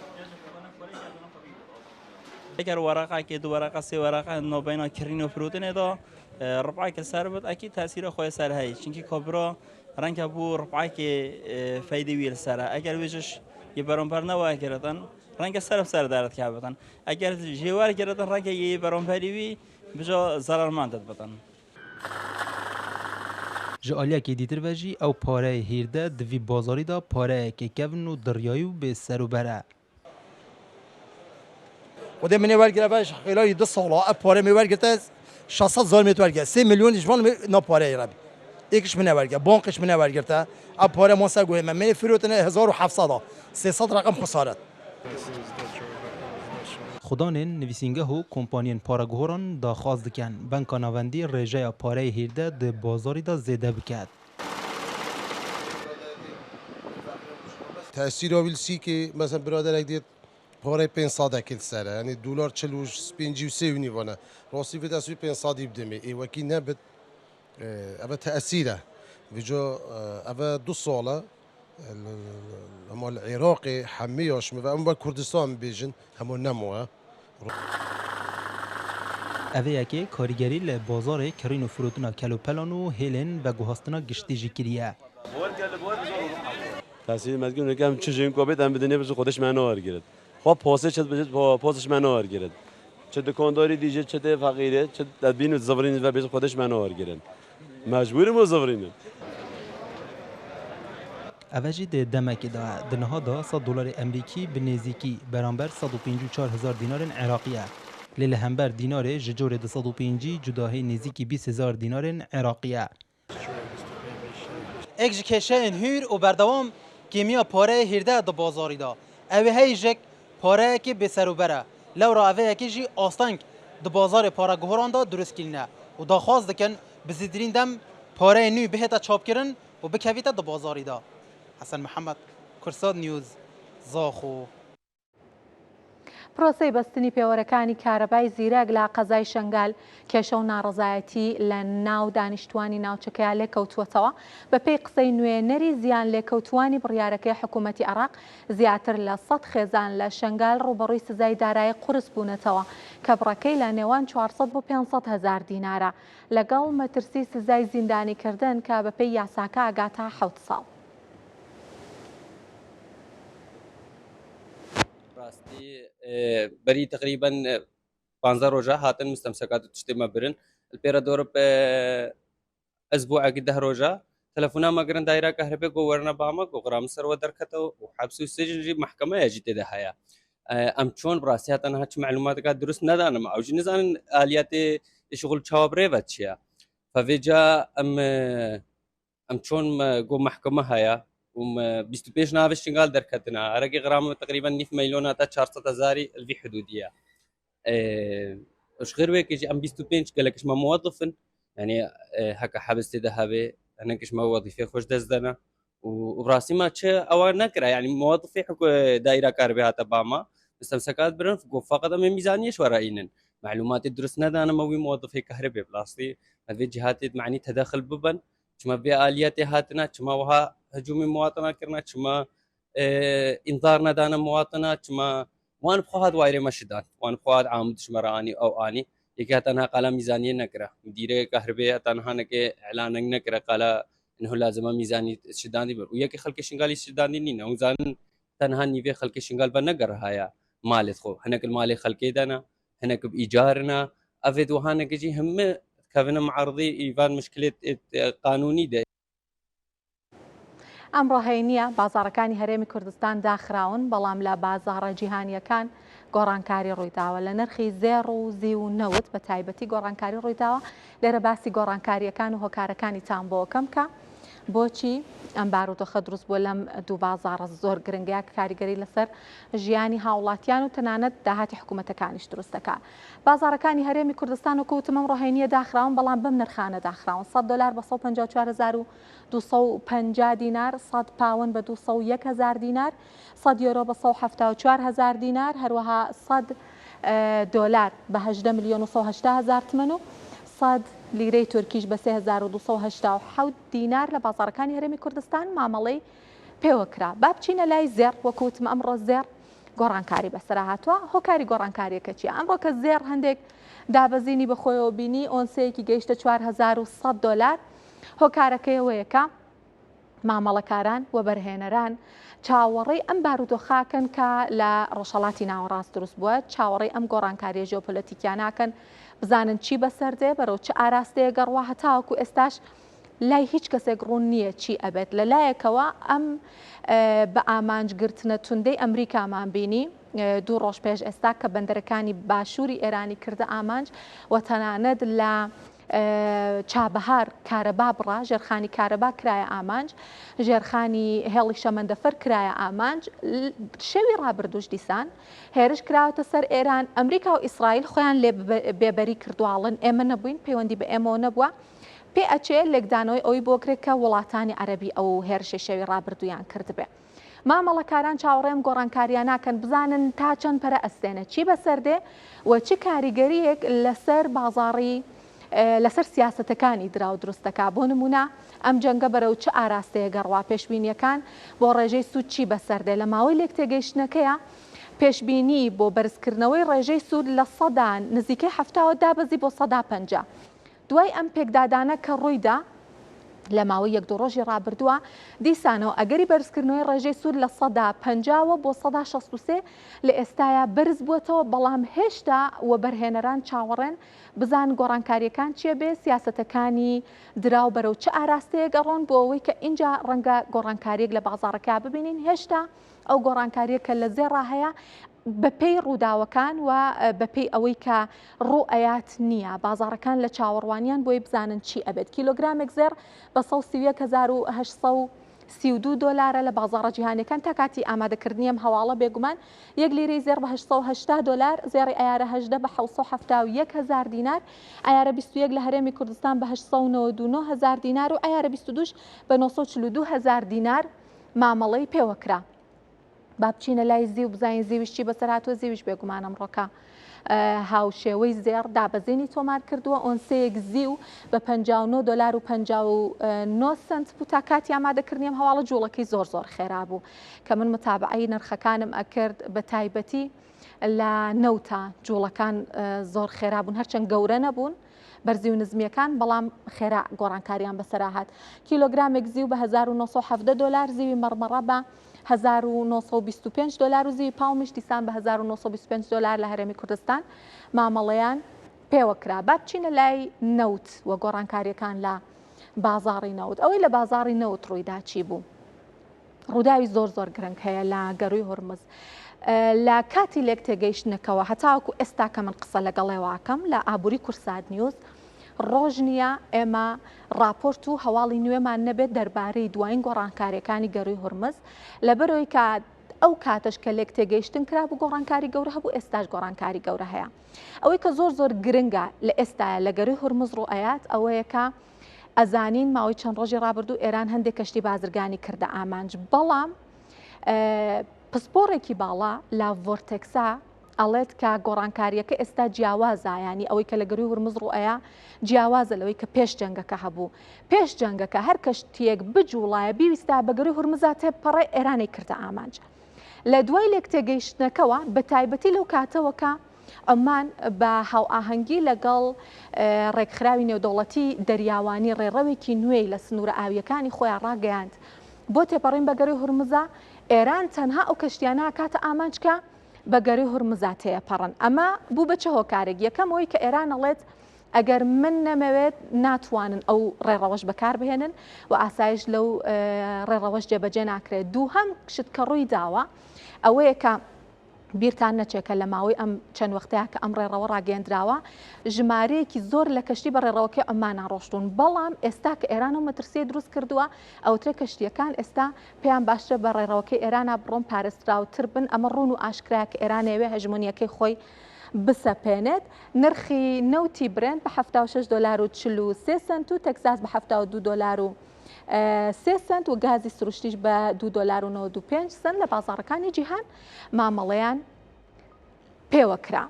Eger weraqekê du wereqa sê wereqa navbeyna kirîn û firûtinê da ribعekê ser bit ekî tesîra xwe ser heye çinkî kabira renke bû ribعekê feydê wî li ser e eger wê jiş yê beramber newekiritin renge serf ser deret kebitin eger jê werkiritin renge yê beramberî wî bija zerarmend dibitin. Ji aliyekê dîtir ve jî ew pareyê hêrde divê bazarî da pareyekê kevin û diryayî û bê serûber e. Xwedê min ê wergire ve ji xêlayî 2 sala ev pare me wergirte 600 zar me werge 3 milyon ji van na pareyê re. Êkiş min werge, bankiş min wergirte ev pare man ser guhê me me firotine 1700 da 300 rakam xesaret. خودانên nivîsîngeh û kompaniyên paraguhoran daxwaz dikin Banka Navendî rêjeya pareyê hêrde di bazarî de zêde biket. تأثیرها ویلسی که مثلا برادر اگه پاره 500 کل سره یعنی دلار 45 نیوانه راستی به تصویر 500 بدمی ای وکی نبود اما تأثیره وجا اما 2 ساله اما العراق حمیاش و اما کردستان بیجن همون نموه اوه یکی کاریگری ل بازار کرین و فروتنا کلوپلان و هیلن و گوهاستنا گشتی جی کریه. تاثیر مدگون نکم چجوری کوبید هم بدنی بزو خودش منو گرفت. خب پاسه چه بجد پاسش منو گرفت. چه دکانداری دیجه چه فقیره چه تدبین و زبرین و بزو خودش منو گرفت. مجبوریم و زبرینه. اوجی ده دمکی دا دنها دا $100 امریکی به نزدیکی برابر 154,000 دینار عراقیه. لیله همبر دینار ججور 250 جداهی نزدیکی 20,000 دینار عراقیه. اگه کشه انهیر و بردوام کیمیا پاره هرده دا بازاری دا. اوه هیجک پاره که به سر و بره. لورا اوه یکی جی آستانگ دا بازار پاره گهران دا درست کلنه. و دا خواست دکن بزیدرین دم پاره نوی بهتا چاپ کرن و بکویتا دا بازاری دا. حسن محمد کورساد نیوز زاخو. پرۆسەی بەستنی پێوەرەکانی کارەبای زیرەک لە قەزای شەنگال کێشە و ناڕەزایەتی لە ناو دانیشتوانی ناوچەکەیە لێکەوتووەتەوە بە پێی قسەی نوێنەری زیان لێکەوتوانی بڕیارەکەی حکوومەتی عێراق زیاتر لە 100 خێزان لە شەنگال ڕوبەڕووی سزای دارایی قورس بوونەتەوە کە بڕەکەی لە نێوان 400 بۆ 500 هزار دینارە لەگەڵ مەترسی سزای زیندانیکردن کە بە پێی یاساکە ئاگاتە 7 ساڵ. بري تقريبا 15 روجا هاتن مستمسكات تشتما برن البيرا دور اسبوع قده روجا تلفونا ما قرن دايره كهرباء قورنا باما قرام سر ودركته وحبس السجن محكمه يجي تدهيا ام چون براسيات انا هچ معلومات قاعد درست ندانم او جنزان اليات شغل چابري بچيا فوجا ام چون قو محكمه هيا بيش نافش شنقال دركتنا رقي غرامه تقريبا 9 مليون تا 400,000 الفي حدوديه اش غير ويك يجي ام 25 قال لك ما موظف يعني هكا حبس ذهبي انا كش ما وظيفه خوش دزدنا وبراسي ما تشي او نكره يعني موظفي حكو دايره كاربيها تباما مستمسكات برن فقط من ميزانيه شوراينن معلومات الدرس انا موي موظفي كهرباء بلاصتي هذه جهات معني تداخل ببن كما بآليات هاتنا كما وها هجوم مواطنة كرنا كما انذارنا دانا مواطنة كما وان بخواد وايري مشدان وان بخواد عامد شمراني او اني يكات انها قال ميزانية نكره مديرة كهرباء تنها نك اعلان نكره قال انه لازم ميزانية شدان دي وياك خلق شنغالي شدان دي نينا وزان تنها نيفي خلق شنغال بنقر هيا مالت خو هناك المالي خلقي دانا هناك بايجارنا افيد وهانك جي هم كافنا معارضي ايفان مشكلة قانوني ده ئەمڕۆ هەینیە بازارەکانی هەرێمی کوردستان داخراون بەڵام لە بازارە جیهانیەکان گۆڕانکاری ڕوویداوە لە نرخی زێڕ و زی و نەوت بە تایبەتی گۆڕانکاری ڕوویداوە لێرە باسی گۆڕانکاریەکان و هۆکارەکانیتان بۆ کەم کە بۆچی ئەم بارودۆخە دروست بووە لەم دوو بازارە زۆر گرنگیا کاریگەری لەسەر ژیانی هاوڵاتیان و تەنانەت داهاتی حکوومەتەکانیش دروست دەکات. بازارەکانی هەرێمی کوردستان و کەوتمەم ڕۆهێنیە داخراون بەڵام بەم نرخانە داخراون $100 بە 154,250 دینار 100 پاوند بە 201,000 دینار 100 یۆرۆ بە 174,000 دینار هەروەها $100 بە 18,180,000 تمەن و 100 لیرەی تورکیش بە 3,287 دینار لە بازارەکانی هەرێمی کوردستان مامەڵەی پێوەکرا. با بچینە لای زێر وەکوتم ئەمڕۆ زێر گۆڕانکاری بەسەر هاتووە هۆکاری گۆڕانکاریەکە چیە؟ ئەمڕۆ کە زێر هەندێک دابەزینی بەخۆیەوە بینی ئۆنسەیەکی گەیشتە $4,100 هۆکارەکەیەوەیە کە مامەڵەکاران و بەرهێنەران چاوەڕێی ئەم بارودۆخاکەن کە لە ڕۆژهەڵاتی ناوەڕاست دروست بووە چاوەڕێی ئەم گۆڕانکاریە ژێۆپۆلیتیکیاناکەن بزانن چی بەسەردێ بەرەو چه ئاراستەیە گەڕوا هەتاوەکو ئێستاش لای هیچ کەسێک ڕوون نییە چی ئەبێت لەلایەکەوە ئەم بە ئامانجگرتنە توندەی ئەمریکامان بینی 2 ڕۆژ پێش ئێستا کە بەندەرەکانی باشووری ئێرانی کردە ئامانج و تەنانەت لە چابەهار کارەبا بڕا، ژێرخانی کارەبا کرایە ئامانج، ژێرخانی هێڵی شەمەندەفەر کرایە ئامانج. شەوی ڕابردوش دیسان هێرش کراوەتە سەر ئێران. ئەمریکا و ئیسرائیل خۆیان لێ بێبەری کردوواڵن ئێمە نەبووین، پەیوەندی بە ئێمەوە نەبووە. پێ ئەچێ لێکدانەوەی ئەوی بۆکرێت کە وڵاتانی عەرەبی ئەو هێرشی شەوی ڕابردویان کردبێ. مامەڵەکاران چاوەڕێم گۆڕانکاریان ناکەن بزانن تا چەند پەرە ئەستێنە، چی بەسەردێ و چ کاریگەریەک لەسەر بازاڕی لەسەر سیاسەتەکانی دراو دروستەکە. بۆ نمونە ئەم جەنگە بەرەو چه ئاراستەیە گەڕوا، پێشبینیەکان بۆ ڕێژەی سوود چی بەسەردێ. لە ماوەی لێک تێگەیشتنەکەیە پێشبینی بۆ بەرزکردنەوەی ڕێژەی سوود لە سەدان نزیکەی هەفتاوە دابەزی بۆ 150. دوای ئەم پێکدادانە کە ڕوویدا لە ماوەی یەک دو ڕۆژی ڕابردووە دیسانەوە ئەگەری بەرزکردنەوەی ڕێژەی سوود لە 150 بۆ 163 لە ئێستاە بەرز بووەتەوە، بەڵام هێشتا وە بەرهێنەران چاوەڕێن بزان گۆڕانکاریەکان چیە بێ، سیاسەتەکانی دراو بەرەو چه ئاراستەیە گەڕۆن بۆ ئەوەی کە اینجا ڕەنگە گۆڕانکاریەک لە بازاڕەکە ببینین. هێشتا ئەو گۆڕانکاریە کە لە زێڕا هەیە بەپێی ڕووداوەکان و بەپێی ئەوەی کە ڕوئەیات نییە. بازاڕەکان لە چاوەڕوانیان بۆی بزانن چی ئەبێت. کیلۆگرامێک زێر بە 131,832 دلارە لە بازاڕە جیهانیەکان تا کاتی ئامادەکردنی ئەم هەواڵە بێگومان. یەک لیرەی زێر بە 880 دلار، زێڕی ئەیارە 18 بە 771,000 دینار، ئەیارە 21 لە هەرێمی کوردستان بە 899,000 دینار و ئەیارە 22 بە 942,000 دینار مامەڵەی پێوەکرا. با بچینە لای زی و بزانین زیویشتی بەسەر هاتووە. زیویش بێگومانم ڕۆکە هاوشێوەی زێر دابەزێنی تۆمار کردووە. ئۆنسەیەک زی و بە 59 دلار و 59 سنت بوو تا کاتی ئامادەکردنی ئەم هەواڵە. جوڵەکەی زۆر زۆر خێرا بوو کە من متابعەی نرخەکانم ئەکرد بە تایبەتی لە نەوتە جوڵەکان زۆر خێرا بوون، هەرچەند گەورە نەبوون بەرزی و نزمیەکان، بەڵام خێرا گۆڕانکاریان بەسەراهات. کیلۆگرامێک زی و بە 1970 دلار، زیوی مەڕمەڕە بە 1925 دلار و زیوی پاومیش دیسان بە 1925 دلار لە هەرێمی کوردستان مامەڵەیان پێوەکرا. با بچینە لای نەوت و گۆڕانکاریەکان لە بازاڕی نەوت. ئەوەی لە بازاڕی نەوت ڕوویدا چی بوو؟ ڕووداوی زۆر زۆر گرنگ هەیە لە گەڕووی هورمز. لە کاتی لێک تێگەیشتنەکەوە هەتاوەکو ئێستا کە من قسە لەگەڵێواکەم لە ئابووری کورسات نیوز ڕۆژ نییە ئێمە راپۆرت و هەواڵی نوێمان نەبێت دەربارەی دوایین گۆڕانکاریەکانی گەڕووی هورمز، لەبەرەوەی کە ئەو کاتەش کە لێک تێگەیشتن کرا بوو گۆڕانکاری گەورە هەبوو، ئێستاش گۆڕانکاری گەورە هەیە. ئەوەی کە زۆر زۆر گرنگە لە ئێستاە لە گەڕووی هورمز ڕوئەیات ئەوەیە کە ئەزانین ماوەی چەند ڕۆژی ڕابردوو ئێران هەندێک کەشتی بازرگانی کردە ئامانج، بەڵام پسپۆڕێکی باڵا لە ڤۆرتێکسا ئەڵێت کە گۆڕانکاریەکە ئێستا جیاوازە، ینی ئەوەی کە لە گەڕووی هورمز ڕوئەیە جیاوازە لەوەی کە پێش جەنگەکە هەبوو. پێش جەنگەکە هەر کەشتیەک بجوڵایە بیویستا بە گەڕووی هورمزا تێپەڕی ئێرانی کردە ئامانج. لە دوای لێک تێگەیشتنەکەەوە بە تایبەتی لەو کاتەوەکە ئەمان بە هاوئاهەنگی لەگەڵ ڕێکخراوی نێودەوڵەتی دەریاوانی ڕێڕەوێکی نوێی لە سنوورە ئاویەکانی خۆیان ڕاگەیاند بۆ تێپەڕین بە گەڕووی هورمزا. ئێران تەنها ئەو کەشتیانە کاتە ئامانجکە بە گەڕووی هورمزا تێپەڕن. ئەمە بوو بە چه هۆکارێک؟ یەکەمەوەی کە ئێران ئەڵێت ئەگەر من نەمەوێت ناتوانن ئەو ڕێڕەوەش بەکار بهێنن و ئاسایش لەو ڕێڕەوەش جێبەجێ ناکرێت. دووهەم شت کە ڕووی داوە ئەوەیە کە بیرتان نەچێکە لە ماوەی ئەم چەند وەختەیە کە ئەم ڕێڕەوە ڕاگەیەندراوە ژمارەیەکی زۆر لە کەشتی بە ڕێڕەوەکەی ئەمانە ڕۆشتون، بەڵام ئێستا کە ئێران و مەترسیە دروست کردووە ئەوترێ کەشتیەکان ئێستا پێیان باشترە بە ڕێڕەوەکەی ئێرانە بڕۆن پارێزراوتر بن. ئەمە ڕوون و ئاشکرا کە ئێرانەوێ هەژمۆنیەکەی خۆی بسەپێنێت. نرخی نەوتی برێن بە 76 دلار و 43 سنت و تەکساس بە 72 دلار و 3 سنت و گازی سروشتیش بە 2 دلار و 95 سنت لە بازاڕەکانی جیهان مامەڵەیان پێوەکرا.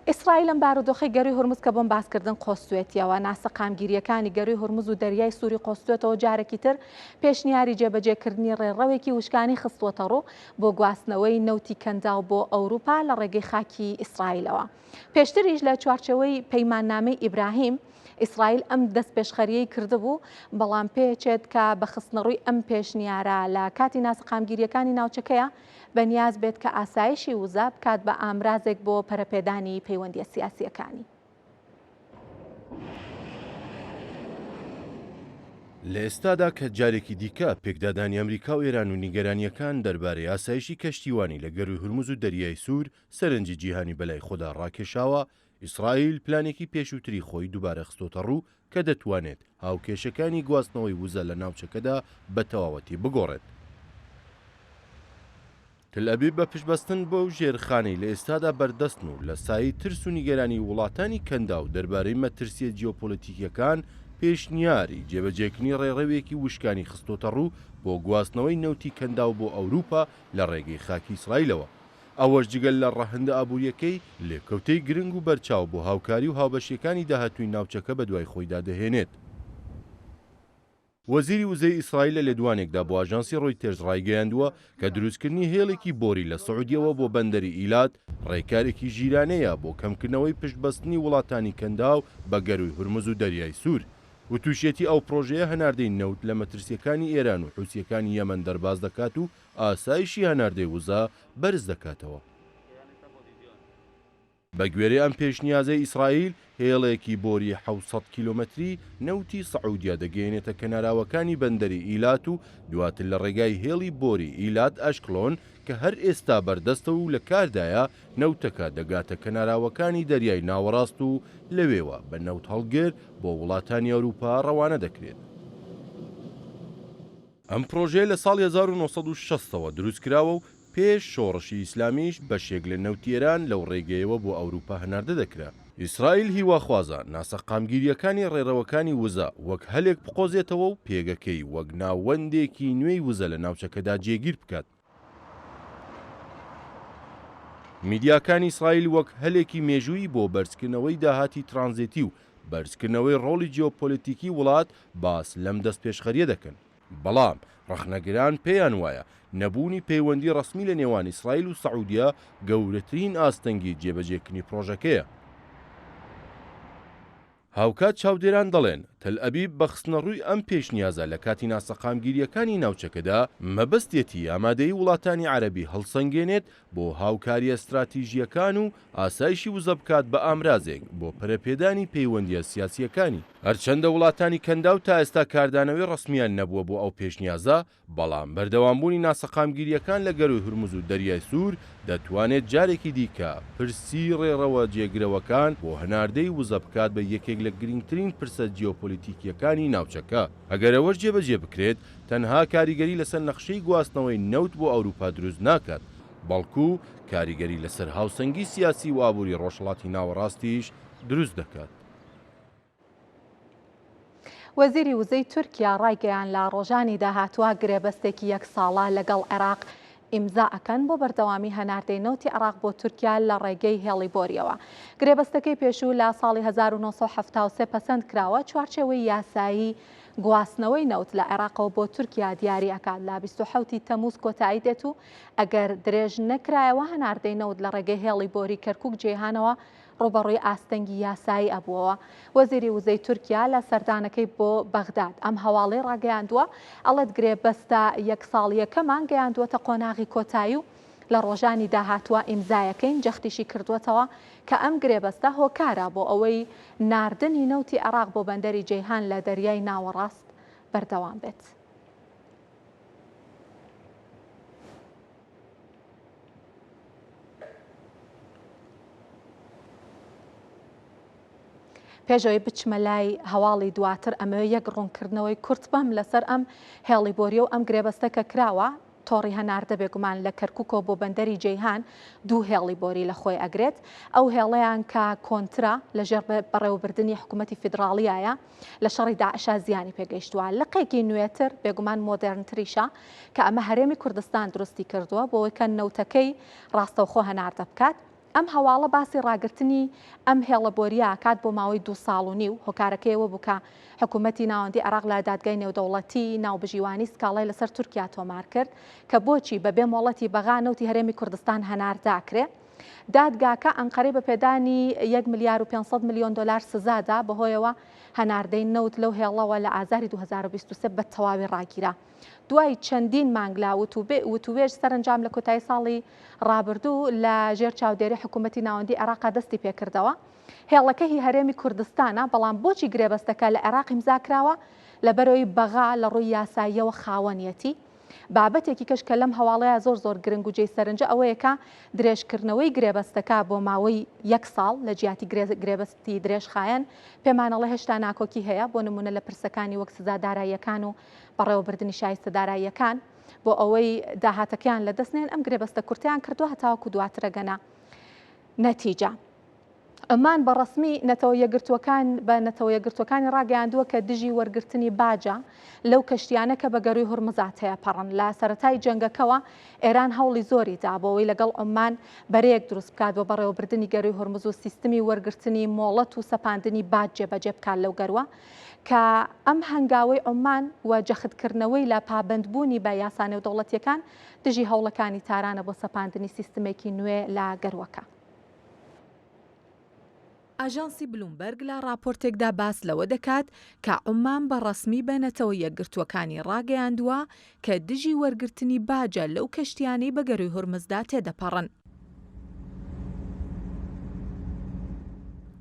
ئیسرائیل لەم بارودۆخی گەڕووی هورمز کە بۆم باسکردن قۆستوێتیەوە ناسەقامگیریەکانی گەڕووی هورمز و دەریای سووری قۆستوێتەوە جارێکی تر پێشنیاری جێبەجێکردنی ڕێڕەوێکی وشکانی خستوەتە ڕوو بۆ گواستنەوەی نەوتی کەنداو بۆ ئەوروپا لە ڕێگەی خاکی ئیسرائیلەوە. پێشتریش لە چوارچەوەی پەیماننامەی ئیبراهیم ئیسرائیل ئەم دەست پێشخەریەی کردبوو، بەڵام پێچێت کە بە خستنەڕووی ئەم پێشنیارە لە کاتی ناسەقامگیریەکانی ناوچەکەیە بەنیاز بێت کە ئاسایشی وزە بکات بە ئامرازێک بۆ پەرەپێدانی پەیوەندیە سیاسیەکانی. لە ئێستادا کە جارێکی دیکە پێکدادانی ئەمریکا و ئێران و نیگەرانیەکان دەربارەی ئاسایشی کەشتیوانی لە گەڕووی هورمز و دەریای سوور سەرنجی جیهانی بەلای خۆدا ڕاکێشاوە، ئیسرائیل پلانێکی پێشووتری خۆی دووبارە خستۆتە ڕوو کە دەتوانێت هاوکێشەکانی گواستنەوەی وزە لە ناوچەکەدا بە تەواوەتی بگۆڕێت. تل ئەبیب بە پشتبەستن بۆ ژێرخانەی لە ئێستادا بەردەستن و لە سایی ترس و نیگەرانی وڵاتانی کەندا و دەربارەی مەترسیە جیۆپۆلیتیکیەکان پێشنیاری جێبەجێکردنی ڕێڕەوێکی وشکانی خستۆتە ڕوو بۆ گواستنەوەی نەوتی کەندا و بۆ ئەوروپا لە ڕێگەی خاکی ئیسرائیلەوە. ئەوەش جگەل لە ڕەهندە ئابوووریەکەی لێکەوتەی گرنگ و بەرچاو بۆ هاوکاری و هاوبەشیەکانی داهاتووی ناوچەکە بە دوای خۆیدا دەهێنێت. وەزیری وزەی ئیسرائیل لە لێدوانێکدا بۆ ئاژانسی ڕۆیتێرز ڕایگەیاندووە کە دروستکردنی هێڵێکی بۆری لە سعودیەوە بۆ بەندەری ئیلات ڕێکارێکی ژیرانەیە بۆ کەمکردنەوەی پشتبەستنی وڵاتانی کەندا و بە گەروی هورمز و دەریای سوور. و تووشێتی ئەو پرۆژەیە هەناردەی نەوت لە مەترسیەکانی ئێران و حوسیەکانی یەمەن دەرباز دەکات و ئاسایشی هەناردەی وزە بەرز دەکاتەوە. بە گوێرەی ئەم پێشنیازەی ئیسرائیل هێڵێکی بۆری 700 کیلۆمەتری نەوتی سعودیا دەگەێنێتە کەناراوەکانی بەندەری ئیلات و دواتر لە ڕێگای هێڵی بۆری ئیلات ئەشکلۆن کە هەر ئێستا بەردەستە و لە کاردایە نەوتەکە دەگاتە کەناراوەکانی دەریای ناوەڕاست و لەوێوە بە نەوت هەڵگر بۆ وڵاتانی ئەوروپا ڕەوانە دەکرێت. ئەم پرۆژەیە لە ساڵی 1960ەوە دروستکراوە و پێش شۆڕشی ئیسلامیش بەشێک لە نەوتێران لەو ڕێگەیەوە بۆ ئەوروپا هەناردە دەکرا. ئیسرائیل هیواخوازە ناسەقامگیریەکانی ڕێڕەوەکانی وزە وەک هەلێک بقۆزێتەوە و پێگەکەی وەک ناوەندێکی نوێی وزە لە ناوچەکەدا جێگیر بکات. میدیاکانی ئیسرائیل وەک هەلێکی مێژووی بۆ بەرزکردنەوەی داهاتی ترانزیتی و بەرزکردنەوەی ڕۆڵی جیۆپۆلیتیکی وڵات باس لەم دەست پێشخەریە دەکەن. بەڵام ڕەخنەگران پێیان وایە نەبوونی پەیوەندی ڕسمی لە نێوان ئیسرائیل و سعودیا گەورەترین ئاستەنگی جێبەجێکردنی پرۆژەکەیە. هاوکات چاودێران دەڵێن تەل ئەبیب بە خستنەڕووی ئەم پێشنیازە لە کاتی ناسەقامگیریەکانی ناوچەکەدا مەبەستێتی ئامادەی وڵاتانی عەرەبی هەڵسەنگێنێت بۆ هاوکاریە استراتیژیەکان و ئاسایشی وزە بکات بە ئامرازێک بۆ پەرەپێدانی پەیوەندیە سیاسیەکانی. هەرچەندە وڵاتانی کەندا و تا ئێستا کاردانەوەی ڕسمیان نەبووە بۆ ئەو پێشنیازە، بەڵام بەردەوامبوونی ناسەقامگیریەکان لە گەروی هورمز و دەریای سوور دەتوانێت جارێکی دیکە پرسی ڕێڕەوە جێگرەوەکان بۆ هەناردەی وزە بکات بە یەکێک لە گرنگترین پرسە جیۆپۆلیتیکیەکانی ناوچەکە. ئەگەر ئەوەش جێبەجێ بکرێت تەنها کاریگەری لەسەر نەخشەی گواستنەوەی نەوت بۆ ئەوروپا دروست ناکات، بەڵکو کاریگەری لەسەر هاوسەنگی سیاسی و ئابووری ڕۆژهەڵاتی ناوەڕاستیش دروست دەکات. وەزیری وزەی تورکیا ڕایگەیان لە ڕۆژانی داهاتوە گرێبەستێکی یەک ساڵە لەگەڵ عێراق ئیمزا ئەکەن بۆ بەردەوامی هەناردەی نەوتی عێراق بۆ تورکیا لە ڕێگەی هێڵی بۆریەوە. گرێبەستەکەی پێشوو لە ساڵی 1973 پەسەند کراوە چوارچێوەی یاسایی گواستنەوەی نەوت لە عێراقەوە بۆ تورکیا دیاری ئەکات لە 27 تەمووز کۆتایی دێت و ئەگەر درێژ نەکرایەوە هەناردەی نەوت لە ڕێگەی هێڵی بۆری کەرکووک جێهانەوە ڕوبەڕووی ئاستەنگی یاسایی ئەبووەوە. وەزیری وزەی تورکیا لە سەردانەکەی بۆ بەغداد ئەم هەواڵەی ڕاگەیاندووە، ئەڵێت گرێبەستە یەک ساڵیەکەمان گەیاندووەتە قۆناغی کۆتایی و لە ڕۆژانی داهاتوە ئیمزایەکەین جەختیشی کردوێتەوە کە ئەم گرێبەستە هۆکارە بۆ ئەوەی ناردنی نەوتی عێراق بۆ بەندەری جەیهان لە دەریای ناوەڕاست بەردەوام بێت. پێشەوەی بچمە لای هەواڵی دواتر ئەمەوێ یەک ڕوونکردنەوەی کورت بەم لەسەر ئەم هێڵی بۆریە و ئەم گرێبەستە کە کراوە تۆڕی هەناردە بێگومان لە کەرکووکەوە بۆ بەندەری جەیهان دوو هێڵی بۆری لە خۆی ئەگرێت. ئەو هێڵەیان کە کۆنترا لەژێر بەڕێوەبردننی حکوومەتی فیدراڵیایە لە شەڕی داعشا زیانی پێگەیشتووە. لقێکی نوێتر بێگومان مۆدرنتریشە کە ئەمە هەرێمی کوردستان دروستی کردووە بۆ ئەوەی کە نەوتەکەی ڕاستەوخۆ هەناردە بکات. ئەم هەواڵە باسی ڕاگررتنی ئەم هێڵە بۆریە کات بۆ ماوەی 2 ساڵ و نیو هۆکارەکەیەوە بووکە حکوومەتی ناوەندی عێراق لە دادگای نێودەوڵەتی ناوبژیوانی سکاڵای لەسەر تورکیا تۆمار کرد کە بۆچی بەبێ مۆڵەتی بەغا نەوتی هەرێمی کوردستان هەنارداکرێ. دادگاکە ئەنقەرەی بە پێدانی 1 ملیار و 500 میلیۆن دلار سزادا بەهۆیەوە هەناردەی نەوت لەو هێڵەوە لە ئازاری 2023 بە تەواوی ڕاگیرا. دوای چەندین مانگ لا وتوێژ سەرنجام لە کۆتایی ساڵی ڕابردوو لە ژێر چاودێری حکوومەتی ناوەندی عێراق دەستی پێکردەوە. هێڵەکە هی هەرێمی کوردستانە، بەڵام بۆچی گرێبەستەکە لە عێراق ئیمزاکراوە لەبەرەوەی بەغا لە ڕووی یاساییەوە خاوەنیەتی بابەتێکی کەش کە لەم هەواڵەیە زۆر گرنگ و جێی سەرنجە ئەوەیەکە درێژکردنەوەی گرێبەستەکە بۆ ماوەی 1 ساڵ لە جیاتی گرێبەستی درێژخایەن پێمانەڵە هێشتا ناکۆکی هەیە بۆ نمونە لە پرسەکانی وەک سزاداراییەکان و بەڕێوەبردننی شایستەداراییەکان بۆ ئەوەی داهاتەکەیان لە دەستنێن ئەم گرێبەستە کورتیان کردووە هەتاوەکو دواترەگەنە نەتیجە. ئەمان بەڕسمی نەتەوە یەکگرتوەکانی ڕاگەیاندووە کە دژی وەرگرتنی باجە لەو کەشتیانە کە بە گەروی هورمزات هەیە پەڕن. لە سەرەتای جەنگەکەوە ئێران هەوڵی زۆری دا بۆەوەی لەگەڵ عمان بەرەیەک دروست بکات بۆ بەڕێوەبردننی گەروی هورمز و سیستمی وەرگرتنی مۆڵەت و سەپاندنی باج جێبەجێ بکات لەو گەروە کە ئەم هەنگاوی عمان و جەختکردنەوەی لە پابندبوونی بە یاسانە و دەوڵەتیەکان دژی هەوڵەکانی تارانە بۆ سەپاندنی سیستمێکی نوێ لە گەروەکە. ئاژانسی بلومبەرگ لە راپۆرتێکدا باس لەوە دەکات کە عمان بەڕسمی بەنەتەوە یەکگرتوەکانی ڕاگەیاندووە کە دژی وەرگرتنی باجە لەو کەشتیانەی بە گەروی هورمزدا تێدەپەڕن.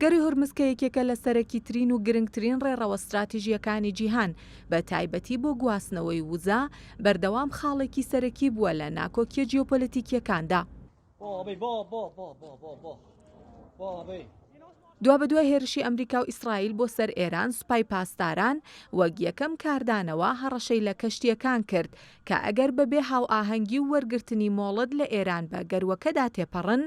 گەروی هورمز کە یەکێکە لە سەرەکی ترین و گرنگترین ڕێڕەوە استراتیژیەکانی جیهان بە تایبەتی بۆ گواستنەوەی وزە بەردەوام خاڵێکی سەرەکی بووە لە ناکۆکیە جیۆپۆلیتیکیەکاندا. دوا بە دوای هێرشی ئەمریکا و ئیسرائیل بۆ سەر ئێران سوپای پاسداران وەک یەکەم کاردانەوە هەڕەشەی لە کەشتیەکان کرد کە ئەگەر بەبێ هاو ئاهەنگی و وەرگرتنی مۆڵەت لە ئێران بە گەروەکەدا تێپەڕن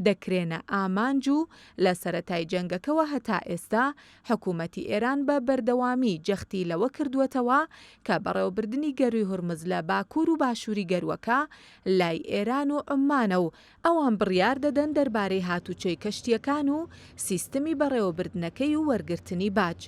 دەکرێنە ئامانج و لە سەرەتای جەنگەکەوە هەتا ئێستا حکوومەتی ئێران بە بەردەوامی جەختی لەوە کردووەتەوە کە بەڕێوەبردننی گەروی هورمز لە باکوور و باشووری گەروەکە لای ئێران و عمانە و ئەوان بڕیار دەدەن دەربارەی هاتوچۆی کەشتیەکان و سیستمی بەڕێوەبردنەکەی و وەرگرتنی باج.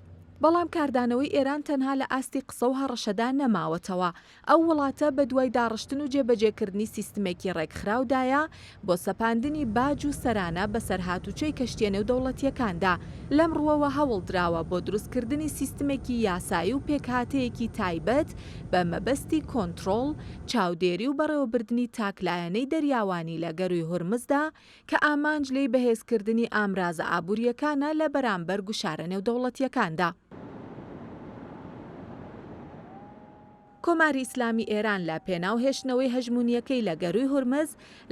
بەڵام کاردانەوەی ئێران تەنها لە ئاستی قسە و هەڕەشەدا نەماوەتەوە. ئەو وڵاتە بە دوای داڕشتن و جێبەجێکردنی سیستمێکی ڕێکخراودایە بۆ سەپاندنی باج و سەرانە بەسەر هاتوچەی کەشتیانە و دەوڵەتیەکاندا. لەم ڕووەوە هەوڵ دراوە بۆ دروستکردنی سیستمێکی یاسایی و پێکهاتەیەکی تایبەت بە مەبەستی کۆنتڕۆڵ، چاودێری و بەڕێوەبردننی تاکلایەنەی دەریاوانی لە گەروی هورمزدا کە ئامانج لێی بەهێزکردنی ئامرازە ئابوووریەکانە لە بەرامبەر گوشارە نێودەوڵەتیەکاندا. کۆماری ئیسلامی ئێران لە پێناو هێشتنەوەی هەژمونیەکەی لە گەروی هورمز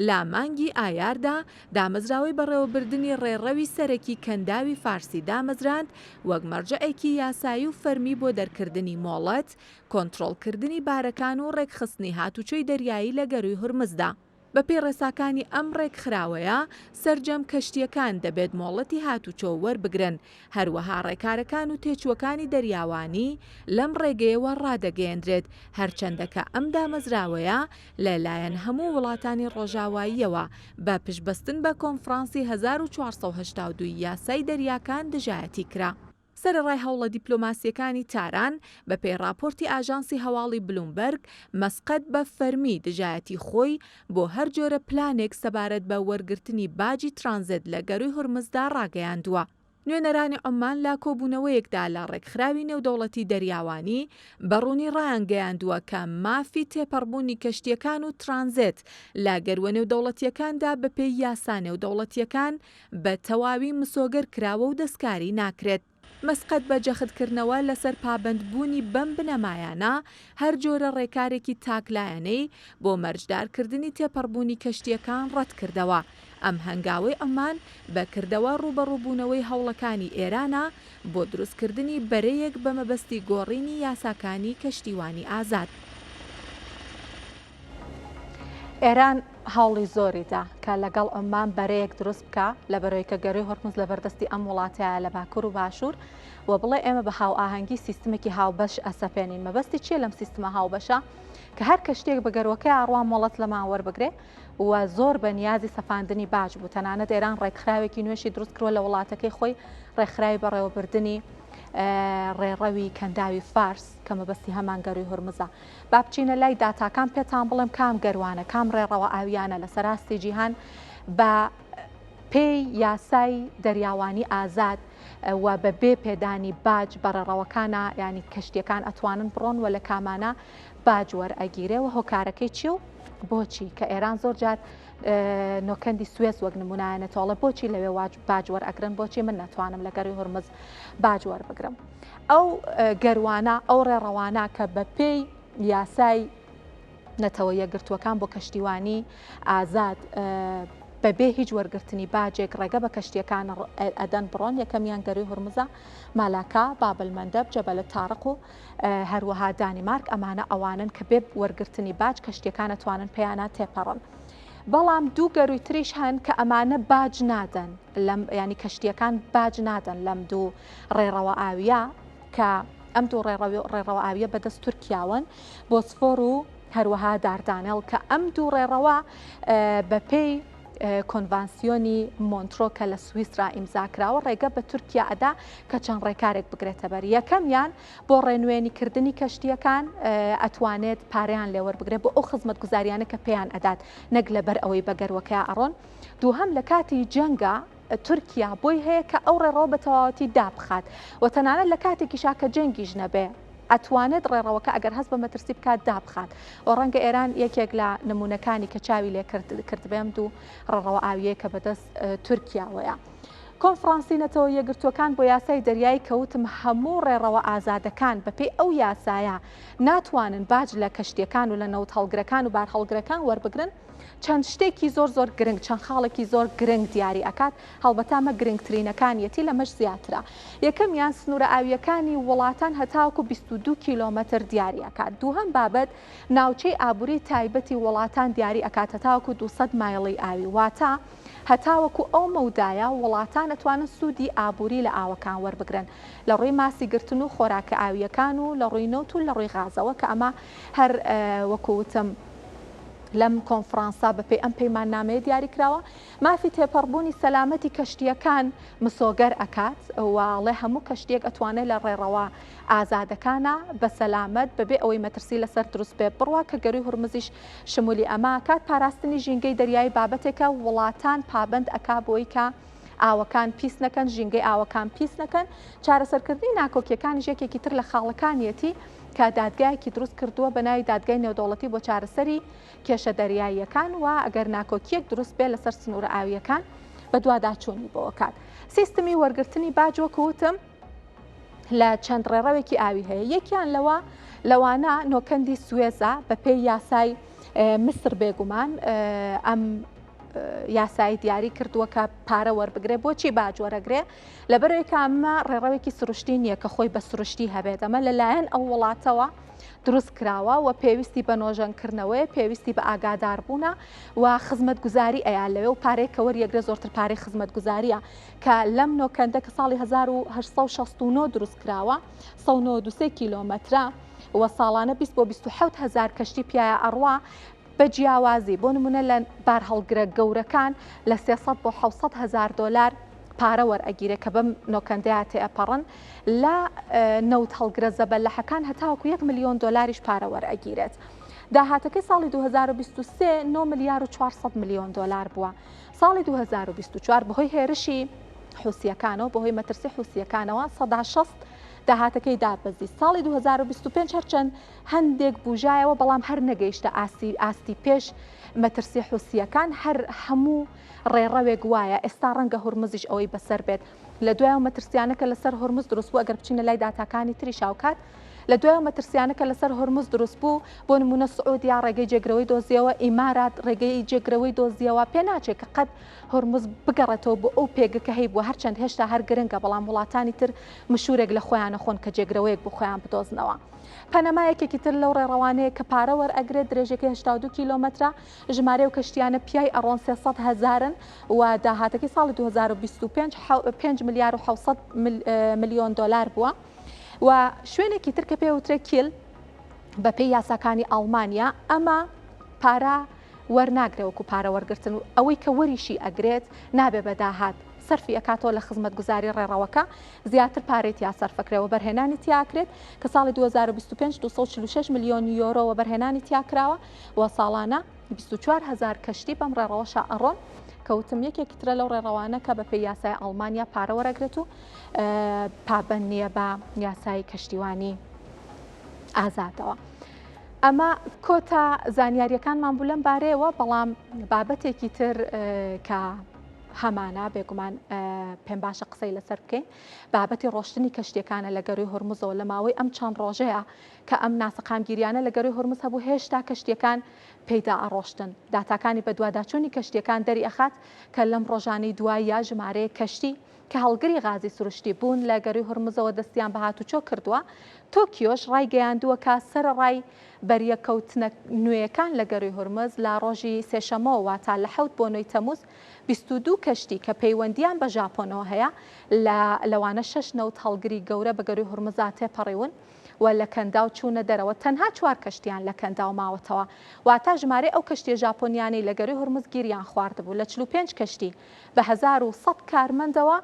لە مانگی ئایاردا دامەزراوەی بەڕێوەبردننی ڕێڕەوی سەرەکی کەنداوی فارسی دامەزراند وەک مەرجەعێکی یاسایی و فەرمی بۆ دەرکردنی مۆڵەت، کۆنتڕۆڵکردنی بارەکان و ڕێکخستنی هاتوچۆی دەریایی لە گەروی هورمزدا. بە پێی ڕێساکانی ئەم ڕێکخراوەیە سەرجەم کەشتیەکان دەبێت مۆڵەتی هاتوچۆ وەربگرن، هەروەها ڕێکارەکان و تێچووەکانی دەریاوانی لەم ڕێگەیەوە ڕادەگەیەندرێت هەرچەندەکە ئەم دامەزراوەیە لەلایەن هەموو وڵاتانی ڕۆژاواییەوە بە پشتبەستن بە کۆنفرانسی 1482 یاسای دەریاکان دژایەتی کرا. سەرڕای هەوڵە دیپلۆماسیەکانی تاران بە پێی راپۆرتی ئاژانسی هەواڵی بلومبەرگ مەسقەد بە فەرمی دژایەتی خۆی بۆ هەر جۆرە پلانێک سەبارەت بە وەرگرتنی باجی ترانزیت لە گەروی هورمزدا ڕاگەیاندووە. نوێنەرانی عمان لا کۆبوونەوەیەکدا لە ڕێکخراوی نێودەوڵەتی دەریاوانی بەڕوونی ڕایانگەیاندووە کە مافی تێپەڕبوونی کەشتیەکان و ترانزیت لا گەروە نێودەوڵەتیەکاندا بە پێی یاسا نێودەوڵەتیەکان بە تەواوی مسۆگەر کراوە و دەستکاری ناکرێت. مەسقەد بە جەختکردنەوە لەسەر پابندبوونی بەم بنەمایانە هەر جۆرە ڕێکارێکی تاکلایەنەی بۆ مەرجدارکردنی تێپەڕبوونی کەشتیەکان ڕەت کردەوە. ئەم هەنگاوی ئەمان بەکردەوە ڕوبەڕووبوونەوەی هەوڵەکانی ئێرانە بۆ دروستکردنی بەرەیەک بە مەبەستی گۆڕینی یاساکانی کەشتیوانی ئازاد. ئێران هەوڵی زۆریدا کە لەگەڵ عمان بەرەیەک دروست بکە لە بەرەوەی کە گەروی هورمز لە بەردەستی ئەم وڵاتەیە لە باکوور و باشوور و بڵێ ئێمە بە هاو ئاهەنگی سیستمێکی هاوبەش ئەسەپێنین. مەبەستی چیە لەم سیستمە هاوبەشە؟ کە هەر کەشتێک بە گەروەکەی ئاڕوا مۆڵەت لەمان وەربگرێ و زۆر بە نیازی سەپاندنی باج بوو. تەنانەت ئێران ڕێکخراوێکی نوێشی دروست کردووە لە وڵاتەکەی خۆی ڕێکخراوی بەڕێوەبردننی ڕێڕەوی کەنداوی فارس کە مەبەستی هەمان گەروی هورمزە. با بچینە لای داتاکان پێتان بڵێم کام گەروانە کام ڕێڕەوە ئاویانە لە سەراستی جیهان بە پێی یاسای دەریاوانی ئازاد و بە بێ پێدانی باج بەڕێڕەوەکانە ینی کەشتیەکان ئەتوانن بڕۆن و لە کامانە باج وەرئەگیرێ و هۆکارەکەی چی و بۆچی کە ئێران زۆر جار نۆکەندی سوێز وەک نمونایەنێتەوەڵە بۆچی لەوێ باج وەرئەگرن بۆچی من ناتوانم لە گەروی هورمز باج وەربگرم. ئەو گەروانە ئەو ڕێڕەوانە کە بە پێی یاسای نەتەوە یەکگرتووەکان بۆ کەشتیوانی ئازاد بەبێ هیچ وەرگرتنی باجێک ڕێگە بە کەشتیەکان ئەدەن بڕۆن. یەکەمیان گەروی هورمزە، مالاکا، بابلمەندەب، جەبەلە تارق و هەروەها دانیمارک. ئەمانە ئەوانن کە بێ وەرگرتنی باج کەشتیەکان ئەتوانن پێیانە تێپەڕن. بەڵام دوو گەروی تریش هەن کە ئەمانە باج نادەن، ینی کەشتیەکان باج نادەن لەم دوو ڕێڕەوە ئاویە کە ئەم دوو ڕێڕەوە ئاویە بەدەست تورکیاون، بۆسفۆر و هەروەها داردانێڵ، کە ئەم دوو ڕێڕەوە بەپێی کۆنڤانسیۆنی مۆنترۆ کە لە سویسرا ئیمزاکراوە ڕێگە بە تورکیا ئەدا کە چەند ڕێکارێک بگرێتە بەر. یەکەمیان بۆ ڕێنوێنیکردنی کەشتیەکان ئەتوانێت پارەیان لێوەربگرێت بۆ ئەو خزمەت گوزاریانە کە پێیان ئەدات نەک لەبەر ئەوەی بەگەروەکەی ئەڕۆن. دووهەم لە کاتی جەنگە تورکیا بۆی هەیە کە ئەو ڕێڕەوە بە تەواوەتی دابخات و تەنانەت لە کاتێکیشا کە جەنگیش نەبێ ئەتوانێت ڕێڕەوەکە ئەگەر هەست بە مەترسی بکات دابخات. و ڕەنگە ئێران یەکێک لە نمونونەکانی کە چاوی لێ کرد بێم دوو ڕێڕەوە ئاویەیە کە بەدەست تورکیاوەیە. کۆنفرانسی نەتەوە یەکگرتووەکان بۆ یاسای دەریایی کەوتم هەموو ڕێڕەوە ئازادەکان بەپێی ئەو یاسایە ناتوانن باج لە کەشتیەکان و لە نەوت هەڵگرەکان و بار هەڵگرەکان وەربگرن. چەند شتێکی زۆر گرنگ، چەند خاڵێکی زۆر گرنگ دیاری ئەکات، هەڵبەتامە گرنگترینەکانیەتی لەمەش زیاترە. یەکەمیان سنوورە ئاویەکانی وڵاتان هەتاوکو 22 کیلۆمەتر دیاری ئەکات. دووهەم بابەت ناوچەی ئابووری تایبەتی وڵاتان دیاری ئەکات هەتاوکو 200 مایڵی ئاوی، واتە هەتاوەکو ئەو مەودایە وڵاتان ئەتوانن سوودی ئابووری لە ئاوەکان وەربگرن لە ڕووی ماسی گرتن و خۆراکە ئاویەکان و لە ڕووی نەوت و لە ڕووی غازەوە کە ئەمە هەر وەکوتم لەم کۆنفرانسا بەپێی ئەم پەیماننامەیە دیاری کراوە. مافی تێپەڕبوونی سەلامەتی کەشتیەکان مسۆگەر ئەکات وڵێ هەموو کەشتێک ئەتوانێت لە ڕێڕەوە ئازادەکانە بە سەلامەت بەبێ ئەوەی مەترسی لەسەر دروست پێ بڕوە کە گەروی هورمزیش شمولی ئەمە کات. پاراستنی ژینگەی دەریایی بابەتێکە وڵاتان پابند ئەکا بۆی کە ئاوەکان پیس نەکەن، ژینگەی ئاوەکان پیس نەکەن. چارەسەرکردنی ناکۆکیەکانی ژێکێکی تر لە خاڵەکانیەتی کە دادگایەکی دروست کردووە بە ناوی دادگای نێودەوڵەتی بۆ چارەسەری کێشە دەریاییەکان و ئەگەر ناکۆکیەک دروست بێ لەسەر سنوورە ئاویەکان بە دوواداچوونی بۆکات. سیستمی وەرگرتنی باج وەکوتم لە چەند ڕێڕەوێکی ئاوی هەیە. یەکیان لەوانە نۆکەندی سوێزە بە پێی یاسای مسر بێگومان ئەم یاسایی دیاری کردووە کە پارە وەربگرێ بۆچی باج وەرەگرێ لەبەرەوەی کە ئەمە ڕێڕەوێکی سروشتی نییە کە خۆی بە سروشتی هەبێت. ئەمە لەلایەن ئەو وڵاتەوە دروست کراوە و پێویستی بە نۆژەنکردنەوەی پێویستی بە ئاگاداربوونە و خزمەت گوزاری ئەیان لەوێ و پارەی کە وەریەگرێ زۆرتر پارەی خزمەت گوزاریە کە لەم نۆکەندە کە ساڵی 1869 دروست کراوە 193 کیلۆمەترە و ساڵانە 20 بۆ 27 هزار کەشتی پیایە ئەڕوا بە جیاوازی. بۆ نمونە لە بار هەڵگرە گەورەکان لە 300 بۆ 700 هزار دلار پارە وەرئەگیرێ کە بەم نۆکەندەیە تێئەپەڕن. لە نەوت هەڵگرە زەبەلەحەکان هەتاوەکو 1 ملیۆن دلاریش پارە وەرئەگیرێت. داهاتەکەی ساڵی 2023 9 ملیار و 400 ملیۆن دلار بووە. ساڵی 2024 بەهۆی هێرشی حوسیەکانەوە بەهۆی مەترسی حوسیەکانەوە 160 داهاتەکەی دابەزی. ساڵی 2025 هەرچەند هەندێک بوژایەوە بەڵام هەر نەگەیشتە ئاستی پێش مەترسی حوسیەکان هەر هەموو ڕێڕەوێک وایە. ئێستا ڕەنگە هورمزیش ئەوەی بەسەر بێت لە دوای مەترسیانەکە لەسەر هورمز دروست بوو ئەگەر بچینە لای داتاکانی تری شاوکات لە دوای مەترسیانەکە لەسەر هورمز دروست بوو بۆ نمونە سعودیا ڕێگەی جێگرەوەی دۆزیەوە، ئیمارات ڕێگەی جێگرەوەی دۆزیەوە. پێ ناچێت کە قەت هورمز بگەڕێتەوە بۆ ئەو پێگەکە هەی بووە هەرچەند هێشتا هەر گرنگە بەڵام وڵاتانی تر مشورێک لە خۆیانە خۆن کە جێگرەوەیەک بۆ خۆیان بدۆزنەوە. پەنەمایەکێکی تر لەو ڕێڕەوانەیە کە پارە وەرئەگرێت درێژەکەی 82 کیلۆمەترە ژمارە و کەشتیانە پیای ئەڕۆن 300 هزارن و داهاتەکەی ساڵی 2025 5 ملیار و 700 ملیۆن دلار بووە. و شوێنێکی تر کە پێوترێ کیل بەپێی یاساکانی ئەڵمانیا ئەمە پارە وەرناگرێوەکو پارە وەرگرتن و ئەوەی کە وەریشی ئەگرێت نابێ بەداهات سەرفی ئەکاتەوە لە خزمەت گوزاری ڕێڕەوەکە زیاتر پارەی تیا سەرفەکرێەوە بەرهێنانی تیاکرێت کە ساڵی 2025 246 ملیۆن یۆرۆوە بەرهێنانی تیاکراوە و ساڵانە 24 هزار کەشتی بەم ڕێڕەوەشە ئەڕۆن کەوتم یەکێکی ترە لەو ڕێڕەوانە کە بە پێی یاسای ئەڵمانیا پارە وەرەگرێت و پابەند نییە بە یاسای کەشتیوانی ئازادەوە. ئەمە کۆتا زانیاریەکانمان بوو لەم بارەیەوە بەڵام بابەتێکی تر کە هەمانە بێگومان پێم باشە قسەی لەسەر بکەین بابەتی ڕۆشتنی کەشتیەکانە لە گەروی هورمزەوە لە ماوەی ئەم چەند ڕۆژەیە کە ئەم ناسەقامگیریانە لە گەروی هورمز هەبوو هێشتا کەشتیەکان پێیدا ئەڕۆشتن داتاکانی بە دوواداچوونی کەشتیەکان دەری ئەخات کە لەم ڕۆژانەی دوای یا ژمارەیە کەشتی کە هەڵگری غازی سروشتی بوون لە گەروی هورمزەوە دەستیان بە هاتوچۆ کردووە تۆکیۆش ڕایگەیاندووە کە سەرڕای بەریەکەوتنە نوێیەکان لە گەروی هورمز لە ڕۆژی سێشەمەوە واتە لە 7 بۆ 9 تەمووز 22 کەشتی کە پەیوەندیان بە ژاپۆنەوە هەیە لەوانە 6 نەوت هەڵگری گەورە بە گەروی هورمزا تێپەڕیون و لە کەنداو چوونە دەرەوە تەنها 4 کەشتیان لە کەنداو ماوەتەوە واتە ژمارەی ئەو کەشتی ژاپۆنیانی لە گەروی هورمز گیریان خواردبوو لە 45 کەشتی بە 1100 کارمەندەوە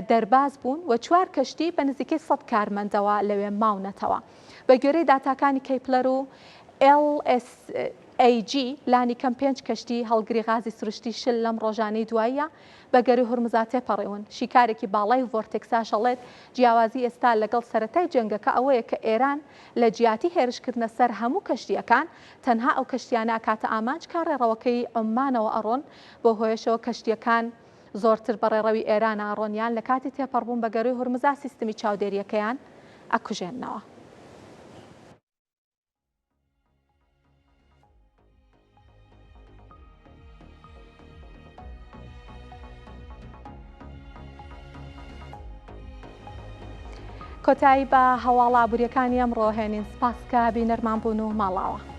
دەرباز بوون و 4 کەشتی بە نزیکەی 100 کارمەندەوە لەوێ ماونەتەوە بە گوێرەی داتاکانی کەیپلەر و LSAG لانی کەم 5 کەشتی هەڵگری غازی سروشتی شل لەم ڕۆژانەی دواییە بە گەروی هورمزا تێپەڕێون شیکارێکی باڵای ڤۆرتێکسا شەڵێت جیاوازی ئێستا لەگەڵ سەرەتای جەنگەکە ئەوەیە کە ئێران لە جیاتی هێرشکردنە سەر هەموو کەشتیەکان تەنها ئەو کەشتیانە کاتە ئامانج کارڕێڕەوەکەی عمانەوە ئەڕۆن بۆ هۆیشەوە کەشتیەکان زۆرتر بەڕێڕەوی ئێران ئاڕۆنیان لە کاتی تێپەڕبوون بە گەروی هورمزا سیستمی چاودێریەکەیان ئەکوژێننەوە. کۆتایی بە هەواڵ ئابوووریەکانی ئەمڕۆ هێنین سپاسکە بینەرمان بوون و ماڵاوە.